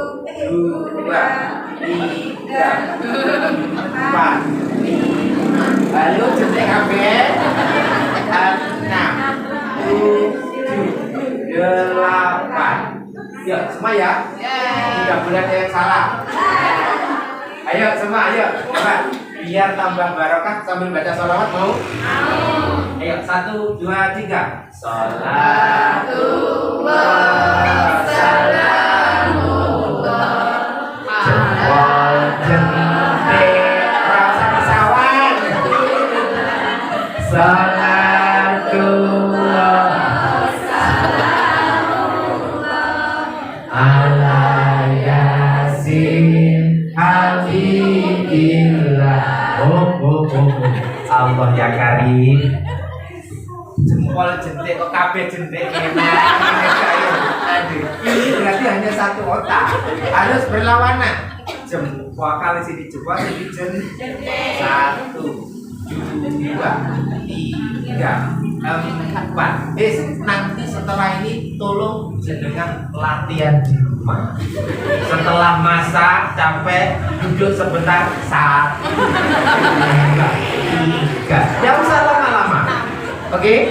3, 4, 5. Lalu jentik KB. 6, 7, 8. Yuk, semua ya. Tidak boleh ada yang salah. Ayo semua, ayo coba. Biar tambah barokah sambil baca sholawat mau? Ayo 1, 2, 3. Salatullah salamullah. Jempol jentik rasa kesawan. Salatullah ala yasin habibillah. Oh. Allah ya karim. Jempol jentik kok kabeh jentik ini berarti hanya satu otak, harus berlawanan. Jempol kali sini jempol sini jentik. 1, 2, 3, 4. Nanti setelah ini tolong jenengan latihan di rumah. Setelah masak capek duduk sebentar. 1, 2, 3. Jangan usah lama-lama. Oke?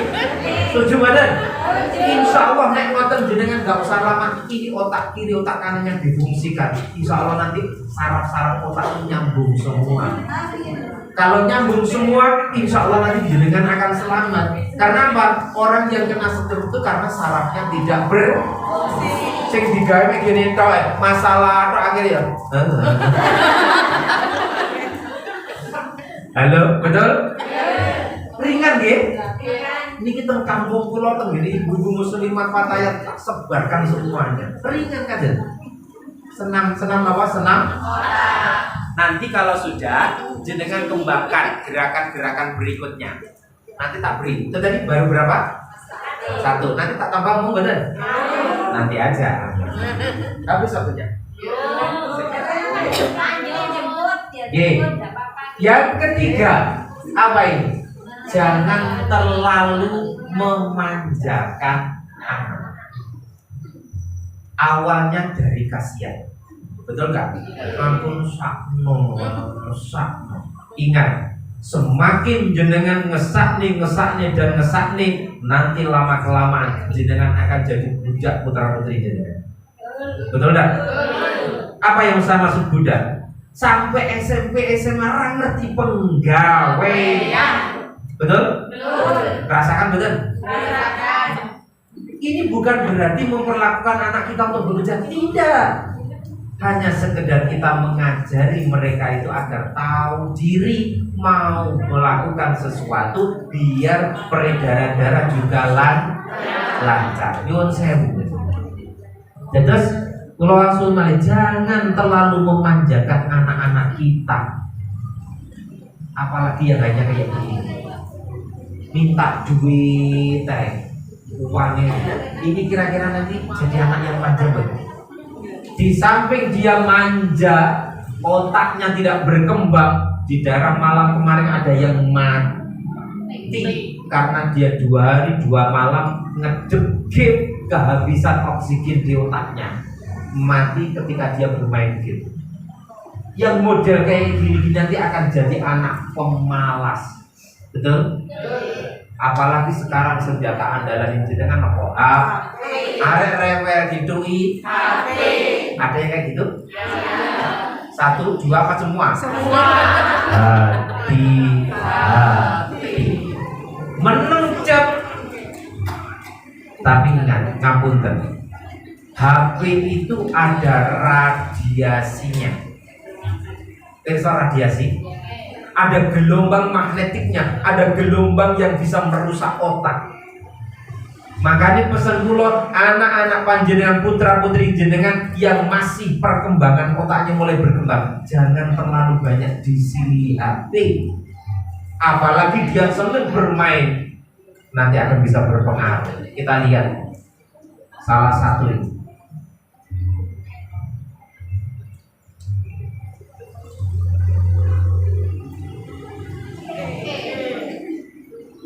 Setuju badan? Insya Allah nek ngoten jenengan gak usah lama. Ini otak kiri, otak kanan yang difungsikan. Insya Allah nanti saraf-saraf otak itu nyambung semua. Kalau nyambung semua, insya Allah nanti jenengan akan selamat. Karena apa? Orang yang kena stroke itu karena sarafnya tidak sing digawe mek gini tok masalah tok akhir ya. Halo, betul? Ringan nggih? Ini kita kampung kula teng ngene ibu-ibu muslimat Fatayat tak sebarkan semuanya. Ringan kan? Senam apa? Senam? Nanti kalau sudah jenengan kembangkan gerakan-gerakan berikutnya. Nanti tak beri. Itu tadi baru berapa? 1. Nanti tak tambah mau bener? Nanti aja. Habis satunya. Yang ketiga apa ini? Jangan terlalu memanjakan anak. Awalnya dari kasihan, betul nggak? Ampun sakno. Ingat, semakin jenengan ngesak nih dan ngesak nih, nanti lama kelamaan jenengan akan jadi budak putra putri jenengan. Betul nggak? Apa yang saya maksud budak? Sampai SMP SMA orang ngerti penggawaian. Betul? Rasakan betul? Rasakan. Ini bukan berarti memperlakukan anak kita untuk bekerja, tidak. Hanya sekedar kita mengajari mereka itu agar tahu diri, mau melakukan sesuatu biar peredaran darah juga lancar. Nyuwun sewu. Terus kalau langsung jangan terlalu memanjakan anak-anak kita. Apalagi yang hanya kayak begini. Minta duit, uangnya. Ini kira-kira nanti jadi anak yang manja betul. Di samping dia manja, otaknya tidak berkembang. Di daerah Malang kemarin ada yang karena dia 2 hari 2 malam ngedep game, kehabisan oksigen di otaknya, mati ketika dia bermain game. Yang model kayak gini nanti akan jadi anak pemalas, betul? Apalagi sekarang senjata andalan jenengan apa? Arek rewel gitu i. Ada yang kayak gitu? 1, 2 apa semua? Hati-hati. Menuncap. Tapi ingat, ngapunten. HP itu ada radiasinya. Radiasi. Ada gelombang magnetiknya, ada gelombang yang bisa merusak otak. Makanya pesan kula, anak-anak panjenengan, putra putri jenengan yang masih perkembangan otaknya mulai berkembang, jangan terlalu banyak disilihati. Apalagi dia senang bermain, nanti akan bisa berpengaruh. Kita lihat salah satu ini.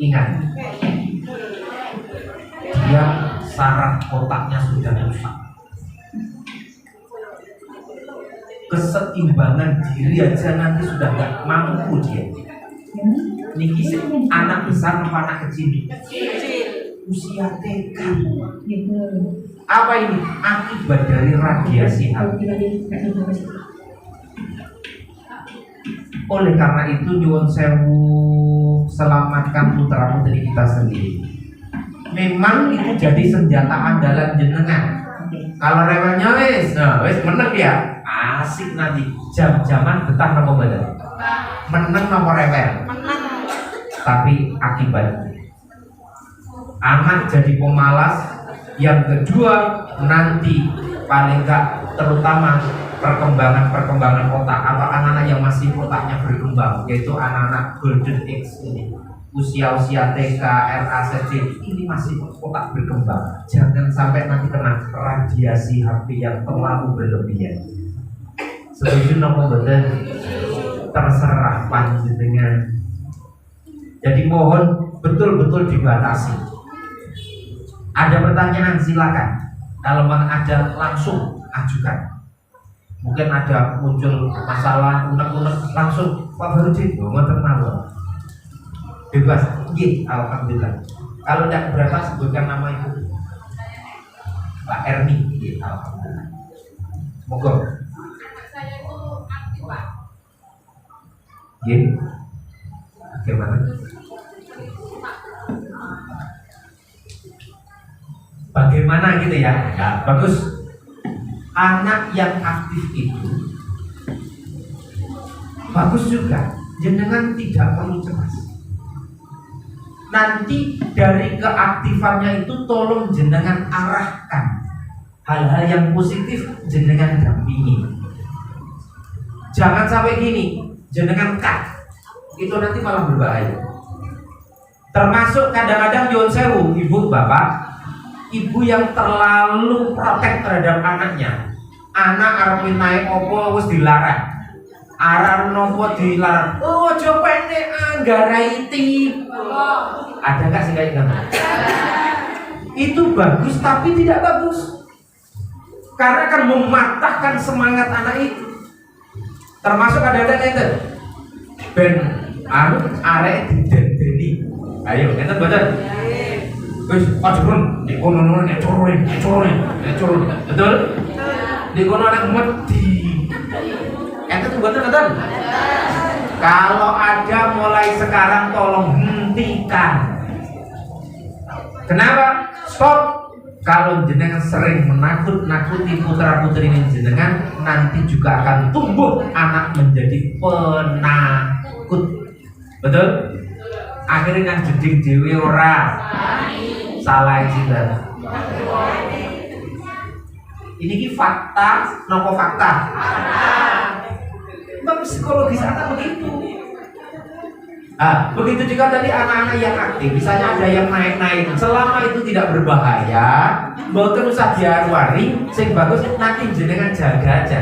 Ingat, dia saraf otaknya sudah rusak. Keseimbangan diri aja nanti sudah gak mampu dia. Niki anak besar apa anak kecil? Usia TK. Apa ini? Akibat dari radiasi HP. Oleh karena itu nyuwun sewu, selamatkan putra putri kita sendiri. Memang itu jadi senjata andalan jenengan. Kalau rewelnya wes menang dia, asik nanti. Jam-jaman betah nopo badan. Menang nopo rewel. Tapi akibatnya anak jadi pemalas. Yang kedua nanti paling enggak, terutama perkembangan otak atau anak-anak yang masih otaknya berkembang, yaitu anak-anak golden age ini, usia-usia TK, LASD, ini masih otak berkembang. Jangan sampai nanti kena radiasi HP yang terlalu berlebihan. Setuju nopo betul? Terserah panjenengan. Jadi mohon betul-betul dibatasi. Ada pertanyaan silakan. Kalau ada langsung ajukan. Mungkin ada muncul masalah unek-unek, langsung Pak Barudin, ngoten mawon. Bebas, nggih, alhamdulillah. Kalau tidak keberatan sebutkan nama ibu. Pak Erni, nggih, alhamdulillah. Monggo. Nggih. Bagaimana? Bagaimana gitu ya? Ya, bagus. Anak yang aktif itu bagus juga, jenengan tidak perlu cemas. Nanti dari keaktifannya itu tolong jenengan arahkan hal-hal yang positif, jenengan dampingi. Jangan sampai gini, jenengan cut, itu nanti malah berbahaya. Termasuk kadang-kadang nyuwun sewu, ibu bapak, ibu yang terlalu protek terhadap anaknya. Anak arep naik opo wis dilarang. Arep nopo dilarang. Oh, coba ini anggarai Ada enggak sih kayak gitu? Itu bagus tapi tidak bagus. Karena akan mematahkan semangat anak itu. Termasuk ada itu. Ben arek didendeni. Ayo, enten boten? Wis ajurun di kono necorin. Betul? Di kono anak mati. Enten boten? Kalau ada mulai sekarang tolong hentikan. Kenapa? Stop. Kalau jenengan sering menakut-nakuti putra-putri jenengan, nanti juga akan tumbuh anak menjadi penakut. Betul? Akhirnya kan jeding dewe ora. Salah cinta. Ini ki fakta, nopo fakta. Memang psikologis anak begitu. Begitu juga tadi anak-anak yang aktif, misalnya ada yang naik-naik, selama itu tidak berbahaya, mboten usah diaruari, sing bagus nanti jenengan jaga aja.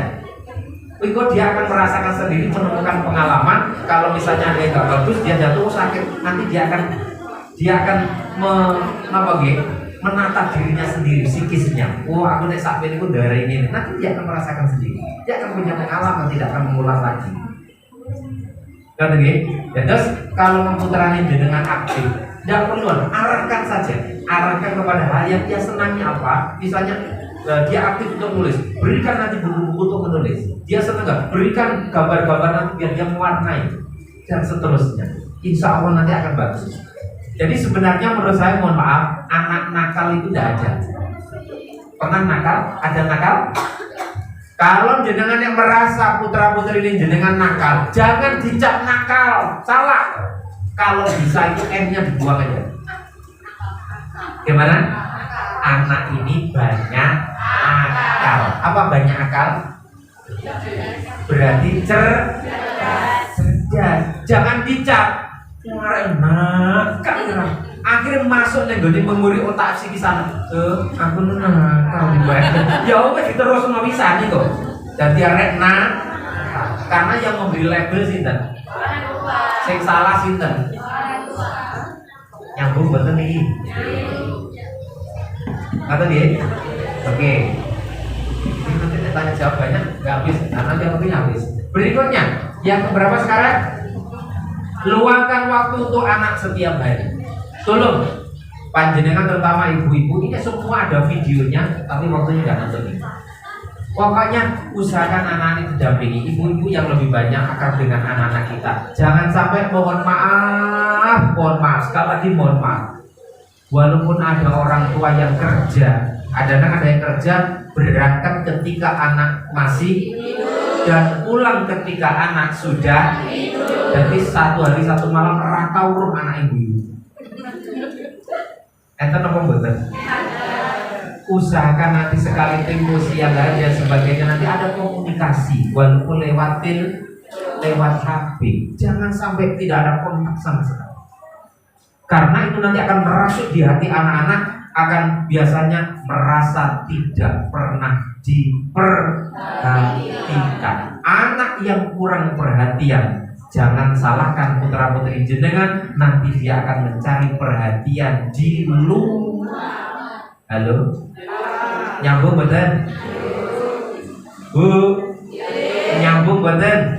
Itu dia akan merasakan sendiri, menemukan pengalaman. Kalau misalnya dia nggak bagus, dia jatuh sakit, nanti dia akan menata dirinya sendiri, psikisnya. Oh, aku nek sampai itu dari ini, nanti dia akan merasakan sendiri. Dia akan punya pengalaman, tidak akan mengulang lagi. Kan begini? Dan terus kalau memputarani dengan aktif, tidak perlu, arahkan saja, arahkan kepada hal yang dia senangi apa. Misalnya dia aktif untuk nulis, berikan nanti buku-buku untuk menulis. Dia senang nggak? Berikan gambar-gambar nanti biar dia mewarnai dan seterusnya. Insya Allah nanti akan bagus. Jadi sebenarnya menurut saya, mohon maaf, anak nakal itu tidak ada. Pernah nakal? Ada nakal? Kalau jenengan yang merasa putra putri ini jenengan nakal, jangan dicap nakal, salah. Kalau bisa itu M-nya dibuang aja. Gimana? Anak ini banyak akal. Apa banyak akal? Berarti cerdas. Jangan dicap. Nakal. Akhirnya masuk nih gue memori otak si sana. Aku nakal dibayar. Ya udah terus nggak bisa nih kok. Jadi rekna. Karena yang memberi label sinten. Sing salah sinten. Nyambung betul nih. Kata dia. Oke. Ini nanti tanya jawab banyak nggak habis. Nanti waktunya habis. Berikutnya yang keberapa sekarang? Luangkan waktu untuk anak setiap hari. Tolong panjenengan terutama ibu-ibu, ini semua ada videonya, tapi waktunya nggak nonton ini. Pokoknya usahakan anak-anak didampingi ibu-ibu yang lebih banyak akan dengan anak-anak kita. Jangan sampai mohon maaf, sekali lagi mohon maaf. Walaupun ada orang tua yang kerja, ada yang kerja berangkat ketika anak masih dan pulang ketika anak sudah. Jadi satu hari satu malam rakau urung anak ibu. Enten apa mboten? Usahakan nanti sekali tempo siang hari dan sebagainya nanti ada komunikasi walaupun lewat HP. Jangan sampai tidak ada kontak sama sekali. Karena itu nanti akan merasuk di hati anak-anak, akan biasanya merasa tidak pernah diperhatikan. Anak yang kurang perhatian, jangan salahkan putra putri jenengan, nanti dia akan mencari perhatian di luar. Halo? Nyambung betul? Bu? Nyambung betul?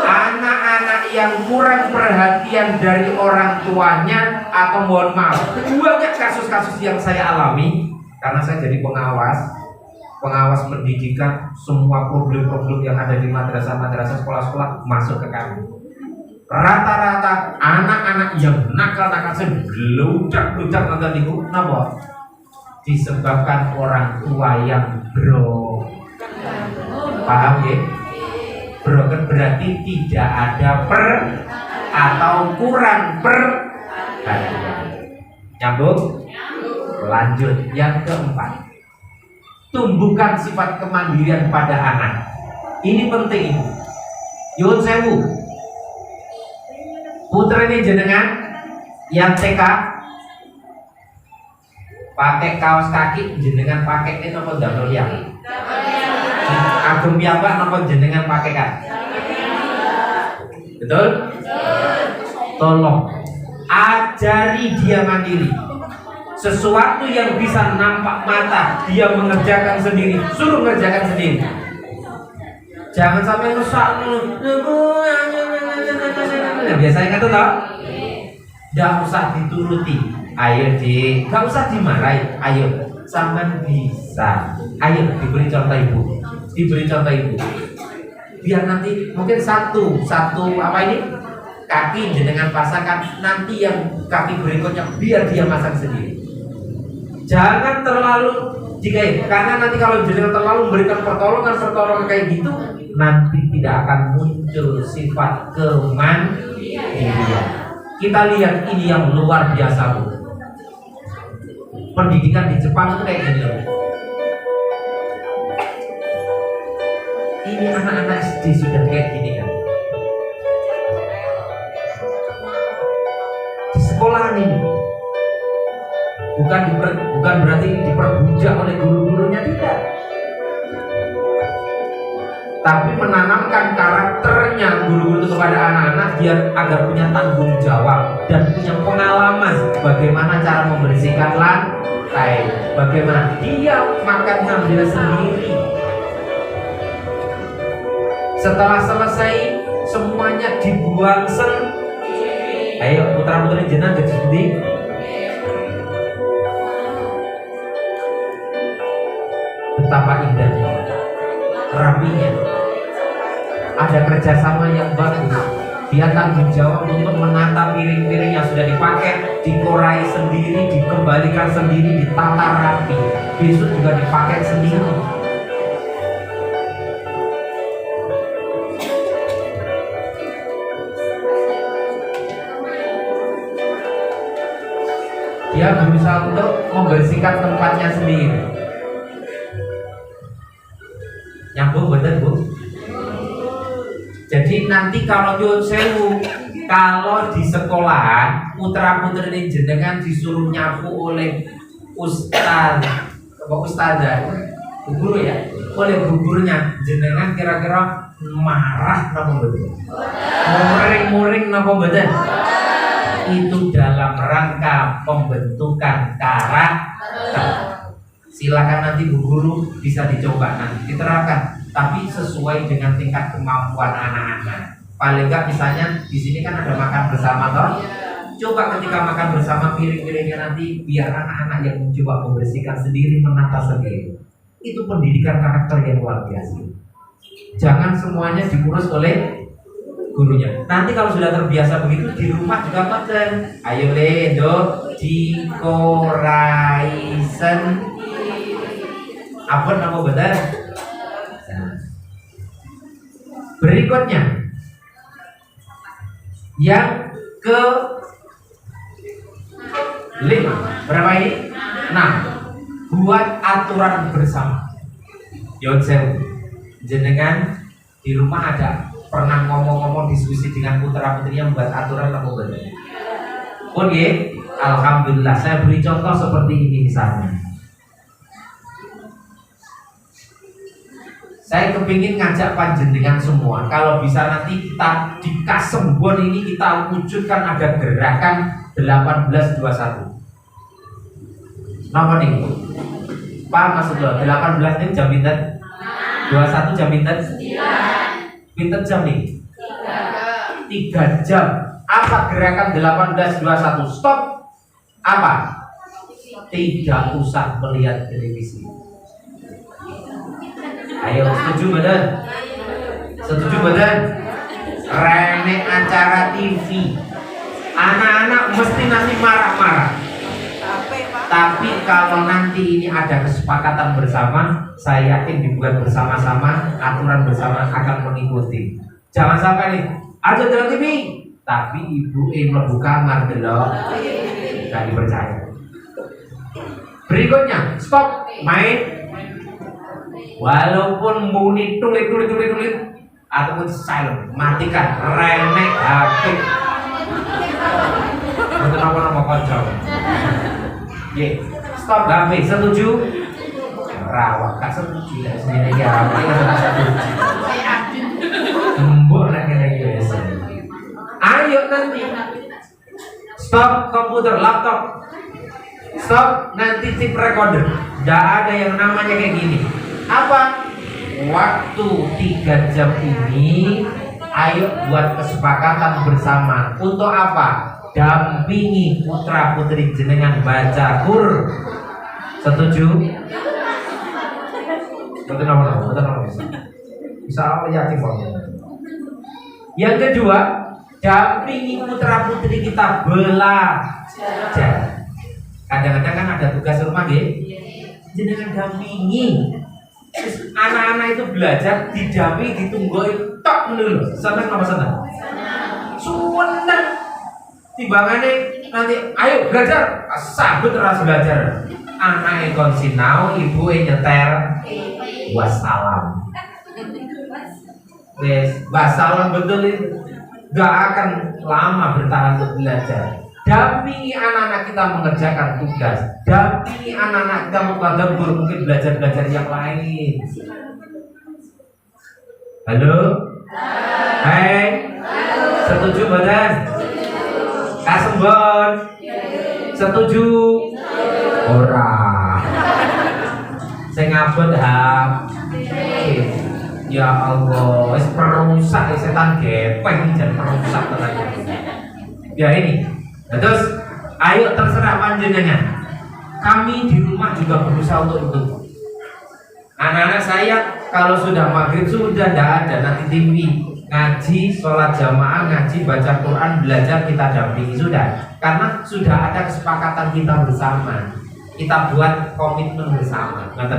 Anak-anak yang kurang perhatian dari orang tuanya, atau mohon maaf, banyak kasus-kasus yang saya alami karena saya jadi pengawas pendidikan. Semua problem-problem yang ada di madrasah-madrasah, sekolah-sekolah masuk ke kami. Rata-rata anak-anak yang nakal-nakal sebeludak-beludak nonton itu, kenapa? Disebabkan orang tua yang paham ya? Broken berarti tidak ada atau kurang perhatian. Nyambung? Lanjut yang keempat, tumbuhkan sifat kemandirian pada anak. Ini penting. Yun sewu, putra ini jenengan yang TK pakai kaos kaki, jenengan pakai ini nopo damel ya. Agem piyambak nopo jenengan pakai kan? Betul? Tolong ajari dia mandiri. Sesuatu yang bisa nampak mata dia mengerjakan sendiri, suruh mengerjakan sendiri. Jangan sampai rusak. Biasanya kan tuh tau? Tidak usah dituruti. Ayo gak usah dimarahi. Ayo, sampean bisa. Ayo diberi contoh ibu. Biar nanti mungkin satu apa ini kaki jenengan pasangkan, nanti yang kaki berikutnya biar dia pasang sendiri. Jangan terlalu karena nanti kalau jenengan terlalu memberikan pertolongan kayak gitu, nanti tidak akan muncul sifat kemandirian. Kita lihat ini yang luar biasa, Bu. Pendidikan di Jepang itu kayak gini loh. Ini anak-anak SD sudah kayak gini kan. Di sekolah ini bukan berarti diperbudak oleh guru-gurunya, tidak. tapi menanamkan karakternya guru-guru itu kepada anak-anak biar agar punya tanggung jawab dan punya pengalaman bagaimana cara membersihkan lantai, bagaimana dia makan ngambil sendiri. Setelah selesai semuanya dibuang sendiri. Ayo putra-putri jenengan jadi betapa indahnya, rapinya. Ada kerjasama yang bagus. Dia tanggung jawab untuk menata piring-piring yang sudah dipakai, dikorai sendiri, dikembalikan sendiri, ditata rapi. Besok juga dipakai sendiri. Dia berusaha untuk membersihkan tempatnya sendiri. Nyambung bener Bu? Jadi nanti kalau nyuwun sewu, kalau di sekolahan putra putri jenengan disuruh nyapu oleh ustazah, guru ya, oleh gurunya, jenengan kira-kira marah napa mboten? Muring-muring napa mboten? Itu dalam rangka pembentukan karakter. Silakan nanti Bu Guru bisa dicoba nanti diterapkan, tapi sesuai dengan tingkat kemampuan anak-anak. Paling enggak misalnya di sini kan ada makan bersama toh. Coba ketika makan bersama piring-piringnya nanti biar anak-anak yang mencoba membersihkan sendiri, menata sendiri. Itu pendidikan karakter yang luar biasa. Jangan semuanya diurus oleh gurunya. Nanti kalau sudah terbiasa begitu di rumah juga ngoten. Ayo le, Dok, dikorai sendiri. Apa nama betul? Berikutnya yang ke 5. Berapa ini? 6. Buat aturan bersama. Yonsel, jenengan di rumah ada pernah ngomong-ngomong diskusi dengan putra putrinya membuat aturan apa betul? Oke, alhamdulillah. Saya beri contoh seperti ini misalnya. Saya kepingin ngajak panjenengan semua, kalau bisa nanti kita di Kasembon ini kita wujudkan ada gerakan 1821. Nama nih, Pak maksudnya 18 ini jam pinten? 21 jam pinten? 9. Jam nih? 3 jam. Apa gerakan 1821? Stop. Apa? Tidak usah melihat televisi. Ayo, setuju badan? Setuju badan? Remeh acara TV. Anak-anak mesti nanti marah-marah. Tapi kalau nanti ini ada kesepakatan bersama, saya yakin dibuat bersama-sama, aturan bersama akan mengikuti. Jangan sampai nih, aja dalam TV, tapi ibu mlebu kamar delok. Gak dipercaya. Berikutnya, stop main. Walaupun muni tulit ataupun silent, matikan remeh HP. Betul apa kocok. Ye, stop HP. Setuju? Rawak gak setuju ya sendiri ya. Apa yang setuju? Embur lagi biasa. Ayo nanti. Stop komputer, laptop. Stop nanti chip recorder. Gak ada yang namanya kayak gini. Apa? Waktu 3 jam ini ayo buat kesepakatan bersama. Untuk apa? Dampingi putra putri jenengan baca Qur'an. Setuju? Betul apa? Bisa apa yakin bang? Yang kedua, dampingi putra putri kita belajar. Kadang-kadang kan ada tugas rumah nggih. Jenengan dampingi. Anak-anak itu belajar didampingi, ditungguin tok dulu. Seneng apa seneng? Seneng. Timbangane nanti ayo belajar, sabut terus belajar. Anake kon sinau, ibuke nyeter. Wassalam. Wes, wassalam betul itu. Gak akan lama bertahan untuk belajar. Dampingi anak-anak kita mengerjakan tugas. Dampingi anak-anak kita mungkin belajar-belajar yang lain. Halo? Hai? Setuju badan? Kasembon? Setuju? Ora. Saya ngabut ya Allah, wis perusak setan gepeng jan perusak tenan. Ya ini. Nah, terus ayo terserah panjenengan. Kami di rumah juga berusaha untuk itu. Anak-anak saya kalau sudah maghrib sudah tidak ada nanti TV, ngaji, sholat jamaah, ngaji, baca Quran, belajar kita dampingi sudah. Karena sudah ada kesepakatan kita bersama. Kita buat komitmen bersama. Ngerti?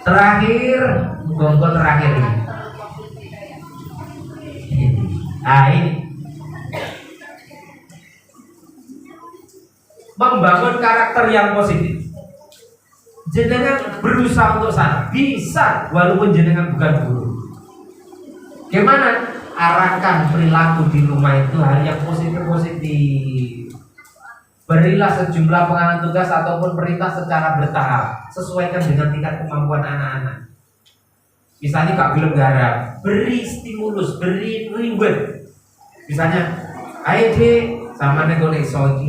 Terakhir, gonggo terakhir ini. Nah ini membangun karakter yang positif. Jenengan berusaha untuk sana, bisa walaupun jenengan bukan guru. Gimana? Arahkan perilaku di rumah itu hal yang positif. Berilah sejumlah penganan tugas ataupun perintah secara bertahap, sesuaikan dengan tingkat kemampuan anak-anak. Misalnya Kak Film Gara, beri stimulus, beri reward. Misalnya, ayo deh, sama nego iso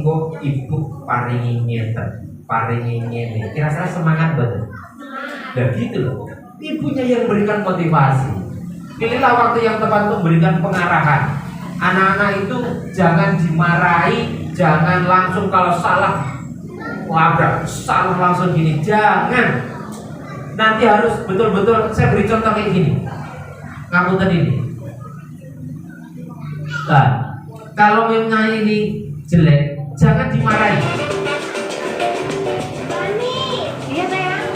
ibu paringi ngeten, paringi ngene. Kira-kira semangat betul. Dan gitu loh. Ibunya yang berikan motivasi. Pilihlah waktu yang tepat untuk memberikan pengarahan. Anak-anak itu jangan dimarahi, jangan langsung kalau salah labrak, salah langsung gini, jangan. Nanti harus betul-betul. Saya beri contoh kayak gini. Ngapunten ini. Nah, kalau memang ini jelek, jangan dimarahi. Mami, iya sayang.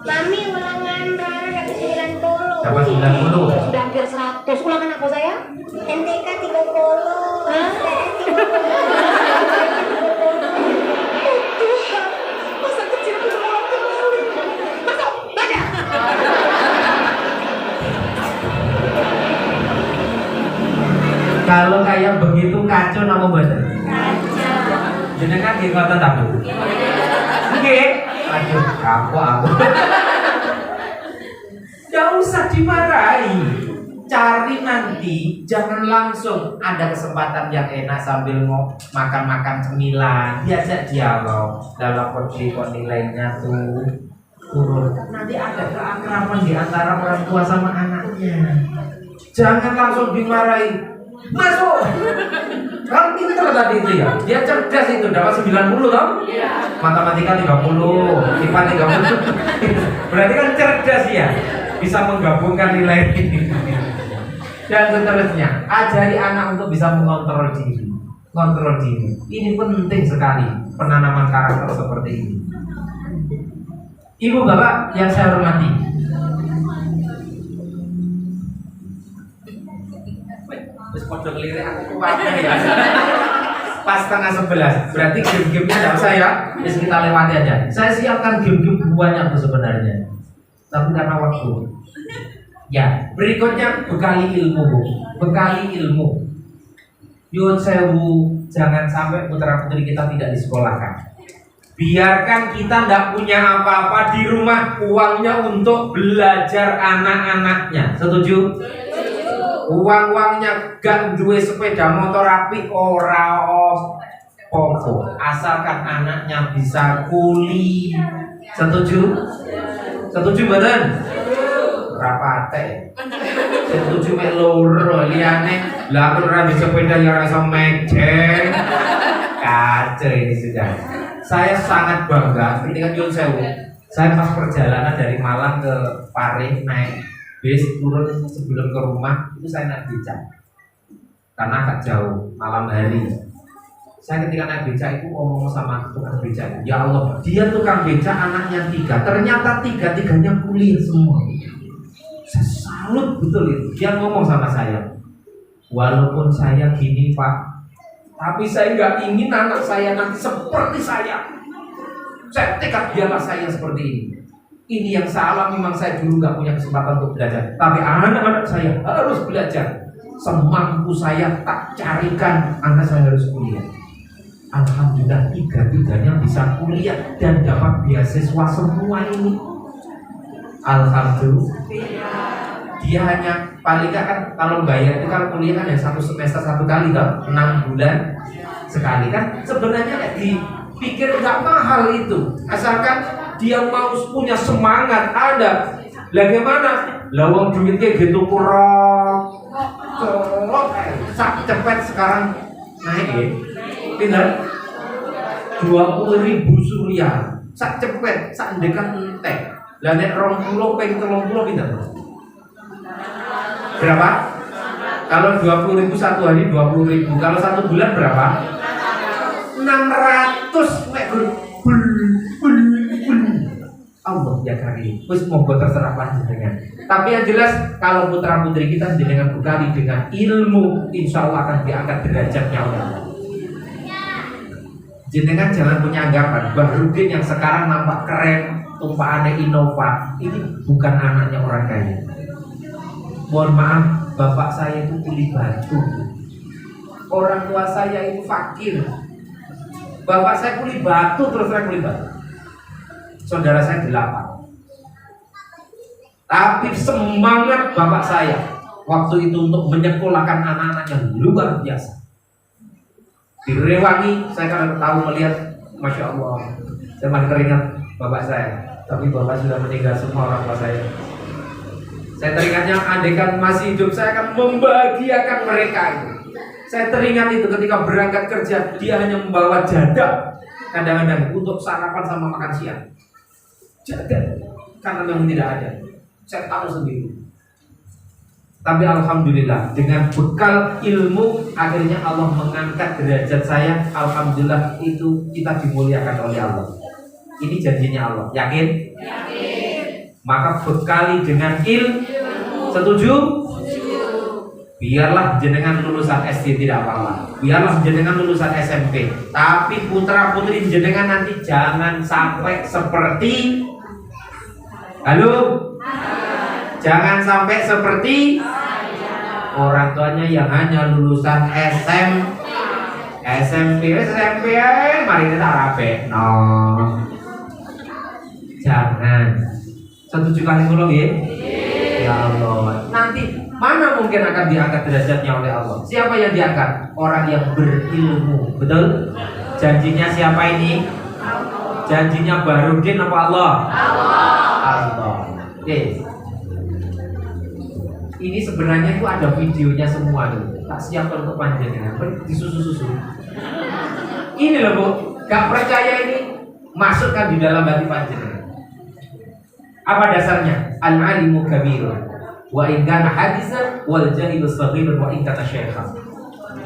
Mami ulangan Rara dapat 90. Dapat 90. Sudah hampir 100. Ulangan apa sayang? NTK 30. Hah? Masa kecil berulang kali. Masuk, baca. Kalau kayak begitu kacau nama badan. Kacau. Jenengan nggih ngoten ta, Bu? Nggih. Aduh, aku. Tidak usah dimarahi. Cari nanti, jangan langsung ada kesempatan yang enak sambil makan-makan cemilan. Diajak dialog. Dalam kondisi kok nilainya tuh turun. Nanti ada keakraban di antara orang tua sama anaknya. Jangan langsung dimarahi. Masuk. Kan pinter tadi itu ya. Dia cerdas itu, dapat 90 toh? Iya. Matematika 30, IPA 30. Berarti kan cerdas ya. Bisa menggabungkan nilai ini. Dan seterusnya, ajari anak untuk bisa mengontrol diri. Kontrol diri. Ini penting sekali penanaman karakter seperti ini. Ibu bapak yang saya hormati, terus pojok lirik aku kuatnya ya. Pas tengah 11, berarti game-gamenya tidak usah ya. Terus kita lewati aja. Saya siapkan game-game banyak tuh sebenarnya, tapi karena waktu. Ya, berikutnya bekali ilmu, Bu. Bekali ilmu. Yun sewu, jangan sampai putra-putri kita tidak disekolahkan. Biarkan kita tidak punya apa-apa di rumah, uangnya untuk belajar anak-anaknya. Setuju? Uang-uangnya gak duwe sepeda motor api ora opo, asalkan anaknya bisa kuli. Setuju? Setuju badan? Rapate. Setuju mek loro liyane. Lah aku ora di sepeda ya ora iso mejeng. Kacau ini sudah. Saya sangat bangga ketika Yun Sewu. Saya pas perjalanan dari Malang ke Pare naik bis turun sebelum ke rumah itu saya naik beca. Karena agak jauh malam hari. Saya ketika naik beca itu ngomong sama tukang beca, ya Allah, dia tukang beca anaknya 3. Ternyata 3-3-nya kuliah semua. Saya salut betul itu. Dia ngomong sama saya, walaupun saya gini Pak, tapi saya nggak ingin anak saya nanti seperti saya. Saya tekad biarlah saya seperti ini. Ini yang salah, memang saya dulu nggak punya kesempatan untuk belajar. Tapi anak-anak saya harus belajar. Semampu saya tak carikan, anak saya harus kuliah. Alhamdulillah tiga-tiganya bisa kuliah dan dapat beasiswa semua ini. Alhamdulillah. Dia hanya paling nggak kan kalau bayar itu kalau kuliah kan ya 1 semester 1 kali kan 6 bulan sekali kan. Sebenarnya dipikir nggak mahal itu, asalkan dia mau punya semangat ada. Bagaimana? Lawang duitnya gitu kurang. Sak cepet sekarang naik ya. Pindah 20.000 Suriah. Sak cepet, sak dekat entek. Lah nek 20 ping 30 pindah. Berapa? Kalau 20.000 satu hari 20.000. Kalau 1 bulan berapa? 600 mek Allah ya Karim. Wis monggo terserah panjenengan. Tapi yang jelas kalau putra putri kita jenengan bekali dengan ilmu, insya Allah akan diangkat derajatnya oleh Allah. Jenengan jangan punya anggapan Bahrudin yang sekarang nampak keren, tumpahannya Innova, ini bukan anaknya orang kaya. Mohon maaf, bapak saya itu kuli batu. Orang tua saya itu fakir. Bapak saya kuli batu, terus terang kuli batu. Saudara saya 8. Tapi semangat bapak saya waktu itu untuk menyekolahkan anak-anaknya luar biasa. Di Rewangi saya kan tahu melihat, masya Allah, saya masih teringat bapak saya. Tapi bapak sudah meninggal semua orang tua saya. Saya teringatnya andaikan masih hidup saya akan membahagiakan mereka itu. Saya teringat itu ketika berangkat kerja dia hanya membawa jadah kadang-kadang untuk sarapan sama makan siang. Jadah karena memang tidak ada. Saya tahu sendiri. Tapi alhamdulillah dengan bekal ilmu akhirnya Allah mengangkat derajat saya. Alhamdulillah itu kita dimuliakan oleh Allah. Ini janjinya Allah. Yakin? Yakin. Maka bekali dengan ilmu. Setuju? Biarlah jenengan lulusan SD tidak apa-apa. Biarlah jenengan lulusan SMP. Tapi putra putri jenengan nanti jangan sampai seperti jangan sampai seperti orang tuanya yang hanya lulusan SMP, mari kita rapi. No. Jangan. Setuju kali ulang ya? Ya Allah. Nanti mana mungkin akan diangkat derajatnya oleh Allah? Siapa yang diangkat? Orang yang berilmu. Betul? Janjinya siapa ini? Janjinya Bahrudin apa Allah? Allah. Oke. Ini sebenarnya itu ada videonya semua tuh. Tak siapkan untuk panjenengan. Disusu-susu. Ini loh Bu, gak percaya ini masukkan di dalam hati panjenengan. Apa dasarnya? Al-alimu kabirun wa in kana hadisan wal jahilu saghirun wa in kana syaikhan.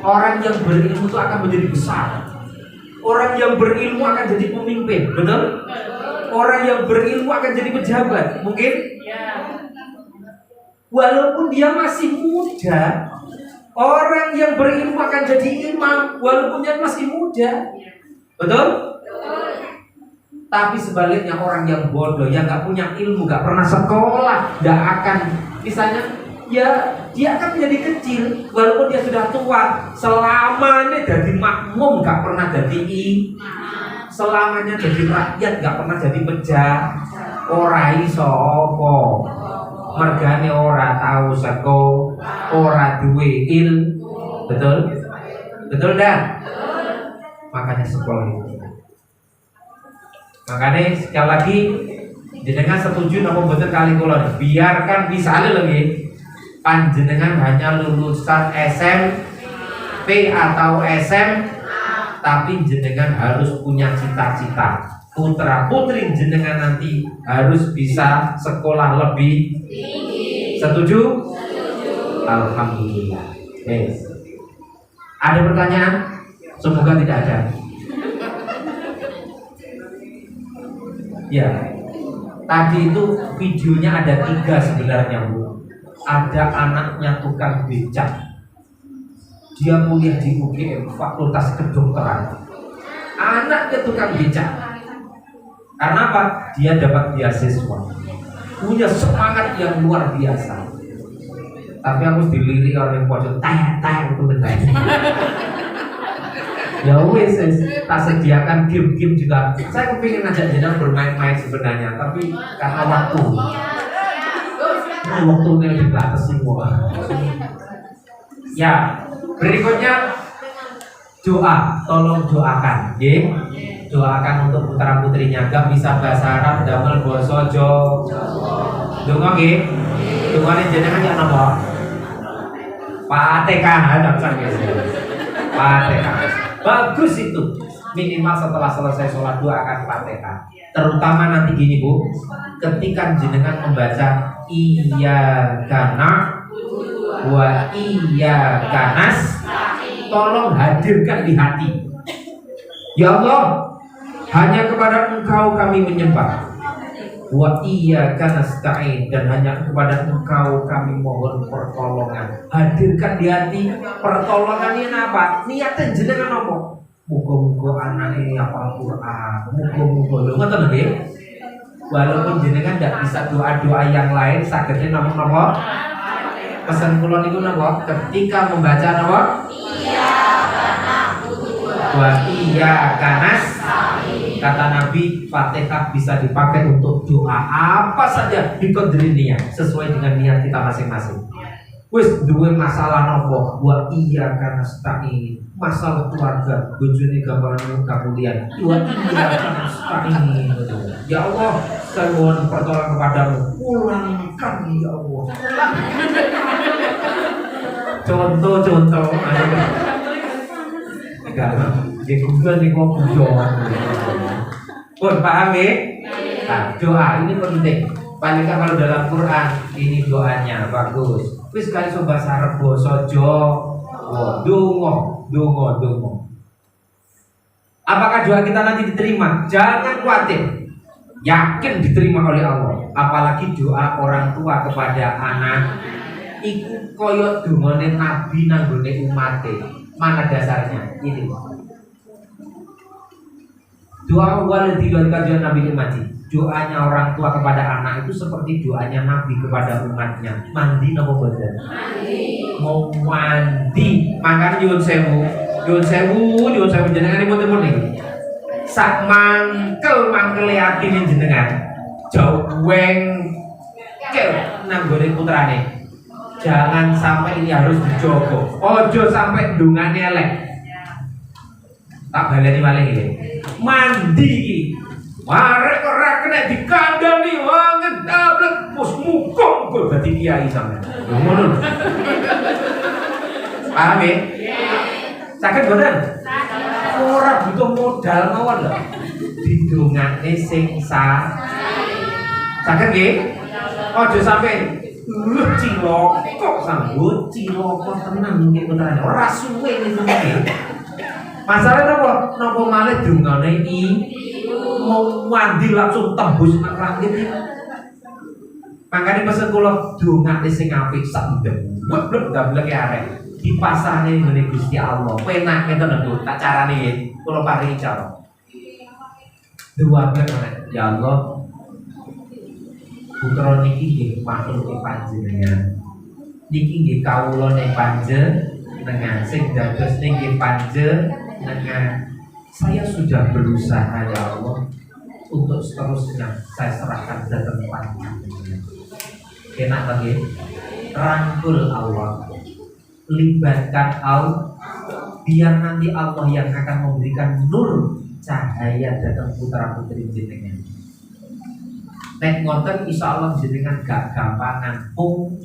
Orang yang berilmu itu akan menjadi besar. Orang yang berilmu akan jadi pemimpin, betul? Orang yang berilmu akan jadi pejabat, mungkin? Walaupun dia masih muda, orang yang berilmu akan jadi imam walaupun dia masih muda, betul? Tapi sebaliknya orang yang bodoh, yang gak punya ilmu, gak pernah sekolah, gak akan, misalnya, ya dia akan menjadi kecil walaupun dia sudah tua. Selamanya jadi makmum, gak pernah jadi selamanya jadi rakyat, gak pernah jadi pejabat. Ora iso apa, mergane ora tahu seko, ora duwe ilmu. Betul? Betul dah? Makanya sekolah itu. Makanya sekali lagi jenengan setuju nopo betul kali kula biarkan bisa lagi panjenengan hanya lulusan SMP atau SM, tapi jenengan harus punya cita-cita. Putra putri jenengan nanti harus bisa sekolah lebih tinggi. Setuju? Alhamdulillah. Yes. Ada pertanyaan? Semoga tidak ada. Ya, tadi itu videonya ada 3 sebenarnya Bu. Ada anaknya tukang becak. Dia kuliah di UGM Fakultas Kedokteran. Anaknya tukang becak. Karena apa? Dia dapat beasiswa. Punya semangat yang luar biasa. Tapi harus dilirik oleh pojok tayang itu benar. Ya wis, tak sediakan game-game juga. Saya kepingin ngajak jenengan bermain-main sebenarnya, tapi karena waktu ini dibatasi semua. Ya, berikutnya doa, tolong doakan, ya. Doakan untuk putra putrinya. Gak bisa bahasa Arab, damel basa Jawa. Donga nggih. Dongane jenengan ya napa? Fatihah, Fatihah. Bagus itu. Minimal setelah selesai sholat doakan Fatihah. Terutama nanti gini Bu, ketika jenengan membaca iyyaka na'budu wa iyyaka nasta'in, tolong hadirkan di hati. Ya Allah, hanya kepada Engkau kami menyembah. Wa iyyaka nasta'in, dan hanya kepada Engkau kami mohon pertolongan. Hadirkan di hati. Pertolongannya apa? Niatnya jenengan apa? Muga-muga anak ini hafal Quran. Muga-muga lho ngoten nggih. Walaupun jenengan tidak bisa doa-doa yang lain, sagednya napa? Pesan kula niku napa? Ketika membaca napa? Iyyaka na'budu wa iyyaka nasta'in. Kata Nabi, Fatihah bisa dipakai untuk doa apa saja biqadri niat, sesuai dengan niat kita masing-masing. Wis duwe masalah nopo, wa iyyaka nasta'in, masalah keluarga, bojone gambaran kamulian, wa iyyaka nasta'in. Ya Allah, saya mohon pertolongan kepadamu, pulangkan ya Allah. Contoh. Enggak, di Google nih kok bujon. Pun paham ya? Nah, doa ini penting. Paling kalau dalam Quran ini doanya bagus. Wis kali coba sarep basa Jawa. Donga. Apakah doa kita nanti diterima? Jangan khawatir. Yakin diterima oleh Allah. Apalagi doa orang tua kepada anak. Iku koyo dongane Nabi nanggone umate. Mana dasarnya? Ini. Doa walidil kajian Nabi umati. Doanya orang tua kepada anak itu seperti doanya Nabi kepada umatnya. Mandi nopo boten? Mandi. Mau mandi. Makanya nyuwun sewu jenenganipun niki. Sak mangkel atine jenengan. Jauweng kel nanggone putrane. Jangan sampai ini harus dijogo. Ojo sampai ndungane elek. Tak baleni malih iki. Mandi iki. Marek ora kena dikandani wong ngedablek mus muga dadi kiai sampean. Ngono. Paham ya? Saged boten? Ora butuh modal mawon lho. Didongane sing sah. Saged nggih? Ojo sampai cilok sambut cilok tenang nggih putrane. Ora suwe niku nggih. Masalahnya napa malih dongane iki mau mandi langsung tembus nang langit iki. Makane pesen kula dongane sing apik sak ndek dablek arek dipasane ngene Gusti Allah. Penak ngeten lho tak carane kula paringi cara. Doa bener ya Allah. Putra niki nggih makhluk panjenengan. Niki nggih kawulane panjenengan sing dados niki panjenengan. Saya sudah berusaha ya Allah untuk seterusnya saya serahkan datang panjenengan. Enak lagi, rangkul Allah, libatkan Allah, biar nanti Allah yang akan memberikan nur cahaya datang putra putri jenengan. Nek ngoten insya Allah jenengan gak gampangan pung.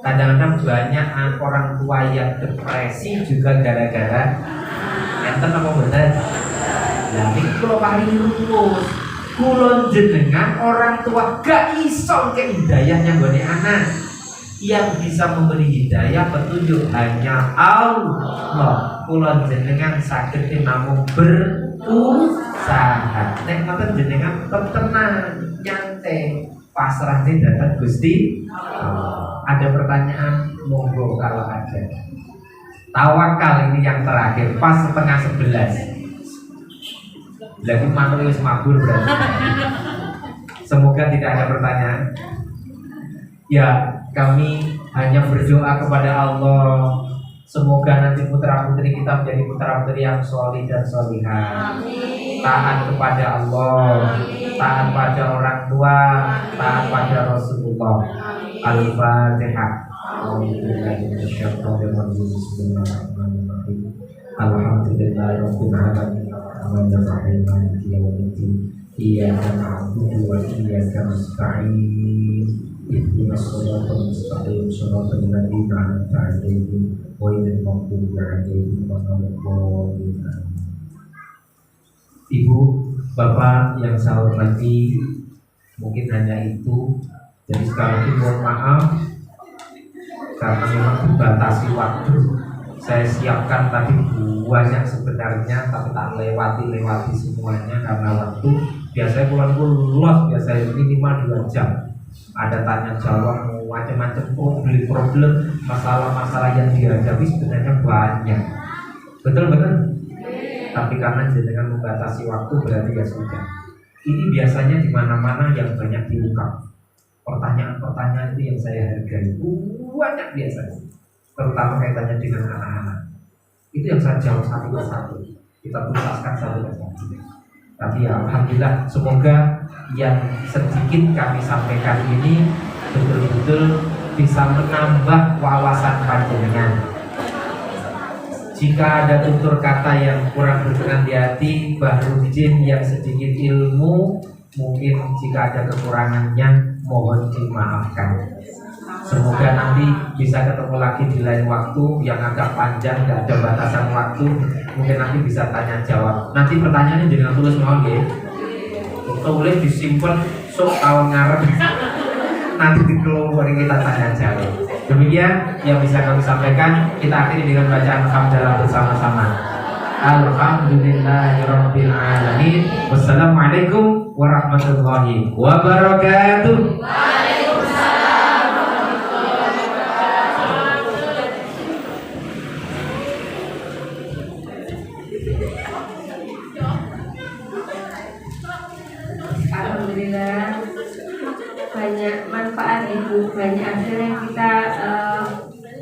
Kadang-kadang banyak orang tua yang depresi juga gara-gara enten apa bener? Lah niki kula paringi rumus. Kula jenengan orang tua gak iso ke hidayahnya nggone anak. Yang bisa memberi hidayah petunjuk hanya Allah. Kula jenengan saged namung berusaha. Nek ngoten jenengan tetep tenang, nyantai, pasrah datang Gusti. Ada pertanyaan? Monggo kalau ada. Tawakal ini yang terakhir, pas 10:30. Lagi mantul wis mabur berarti. Semoga tidak ada pertanyaan. Ya, kami hanya berdoa kepada Allah Semoga nanti putra-putri kita menjadi putra-putri yang solih dan solihah, taat kepada Allah, taat pada orang tua, taat pada Rasulullah. Al-Fatihah. Bismillahirrahmanirrahim. Alhamdulillahirabbil alamin. Arrahmanirrahim. Maliki yaumiddin. Iyyaka na'budu wa iyyaka nasta'in. Ihdinas siratal mustaqim. Shiratal ladzina an'amta 'alaihim ghairil maghdubi 'alaihim waladdallin. Ibu, Bapak yang saya hormati, mungkin hanya itu. Jadi sekali lagi mohon maaf karena memang dibatasi waktu. Saya siapkan tadi banyak sebenarnya, tapi tak lewati semuanya karena waktu. Biasanya pulang biasanya minimal 2 jam. Ada tanya jawab, macam-macam problem, masalah-masalah yang dihadapi sebenarnya banyak. Betul. Tapi karena dengan membatasi waktu berarti ya sudah. Ini biasanya di mana-mana yang banyak diungkap. Pertanyaan-pertanyaan itu yang saya hargai banyak biasanya, terutama kaitannya dengan anak-anak. Itu yang saya jawab satu persatu, kita tuntaskan satu persatu. Tapi ya alhamdulillah, semoga yang sedikit kami sampaikan ini betul-betul bisa menambah wawasan panjenengan. Jika ada tutur kata yang kurang berkenan di hati, Bahrudin yang sedikit ilmu, mungkin jika ada kekurangannya mohon dimaafkan. Semoga nanti bisa ketemu lagi di lain waktu yang agak panjang, tidak ada batasan waktu. Mungkin nanti bisa tanya jawab. Nanti pertanyaannya jangan tulis mohon ya. Tulis disimpan sok tahun ngarep. Nanti dikeluar kita tanya jawab. Demikian yang bisa kami sampaikan. Kita akhiri dengan bacaan hamdalah bersama-sama. Alhamdulillahirabbil alamin. Wassalamualaikum warahmatullahi wabarakatuh. Alhamdulillah, banyak manfaat Ibu, banyak hasil yang kita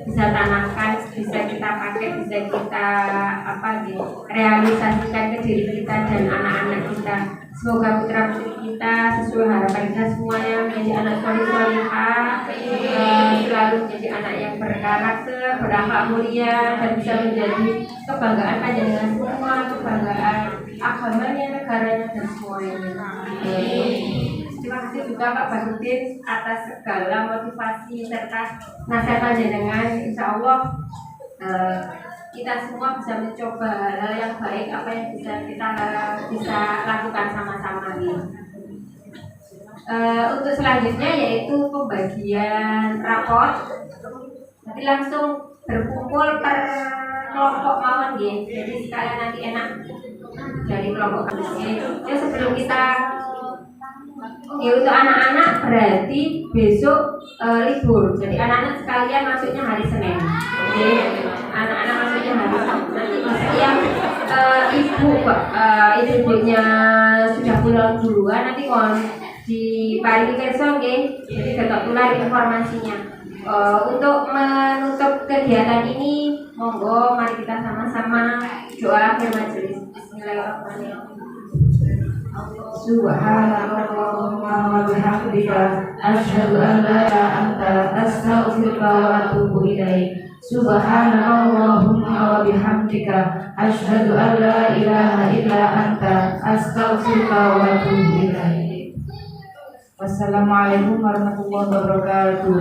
bisa tanamkan, bisa kita pakai, bisa kita realisasikan ke diri kita dan anak-anak kita. Semoga putra putri kita sesuai harapan kita semuanya menjadi anak soleh-solehah, selalu menjadi anak yang berkarakter, berakhlak mulia, dan bisa menjadi kebanggaan panjenengan semua, kebanggaan agamanya, negaranya, dan semuanya. Terima kasih juga Pak Bahrudin atas segala motivasi serta nasihat panjenengan. Insya Allah kita semua bisa mencoba hal yang baik, apa yang kita bisa lakukan sama-sama nih. Untuk selanjutnya yaitu pembagian raport. Nanti langsung berkumpul per kelompok mawon nggih. Jadi sekalian nanti enak dari kelompok kami. Ya sebelum kita untuk anak-anak berarti besok libur. Jadi anak-anak sekalian masuknya hari Senin. Jadi anak-anak masuknya hari Senin. Nanti yang ibu-ibunya sudah pulang duluan nanti mohon diparingi kerso nggih. Jadi tetap tular informasinya. Untuk menutup kegiatan ini, monggo mari kita sama-sama doa akhir majelis. Bismillahirrahmanirrahim. Subhanallahumma wa bihamdika asyhadu an la ilaha illa anta astaghfiruka wa atubu ilaik. Subhanallahumma wa bihamdika asyhadu an la ilaha illa anta astaghfiruka wa atubu ilaik. Wassalamualaikum warahmatullahi wabarakatuh.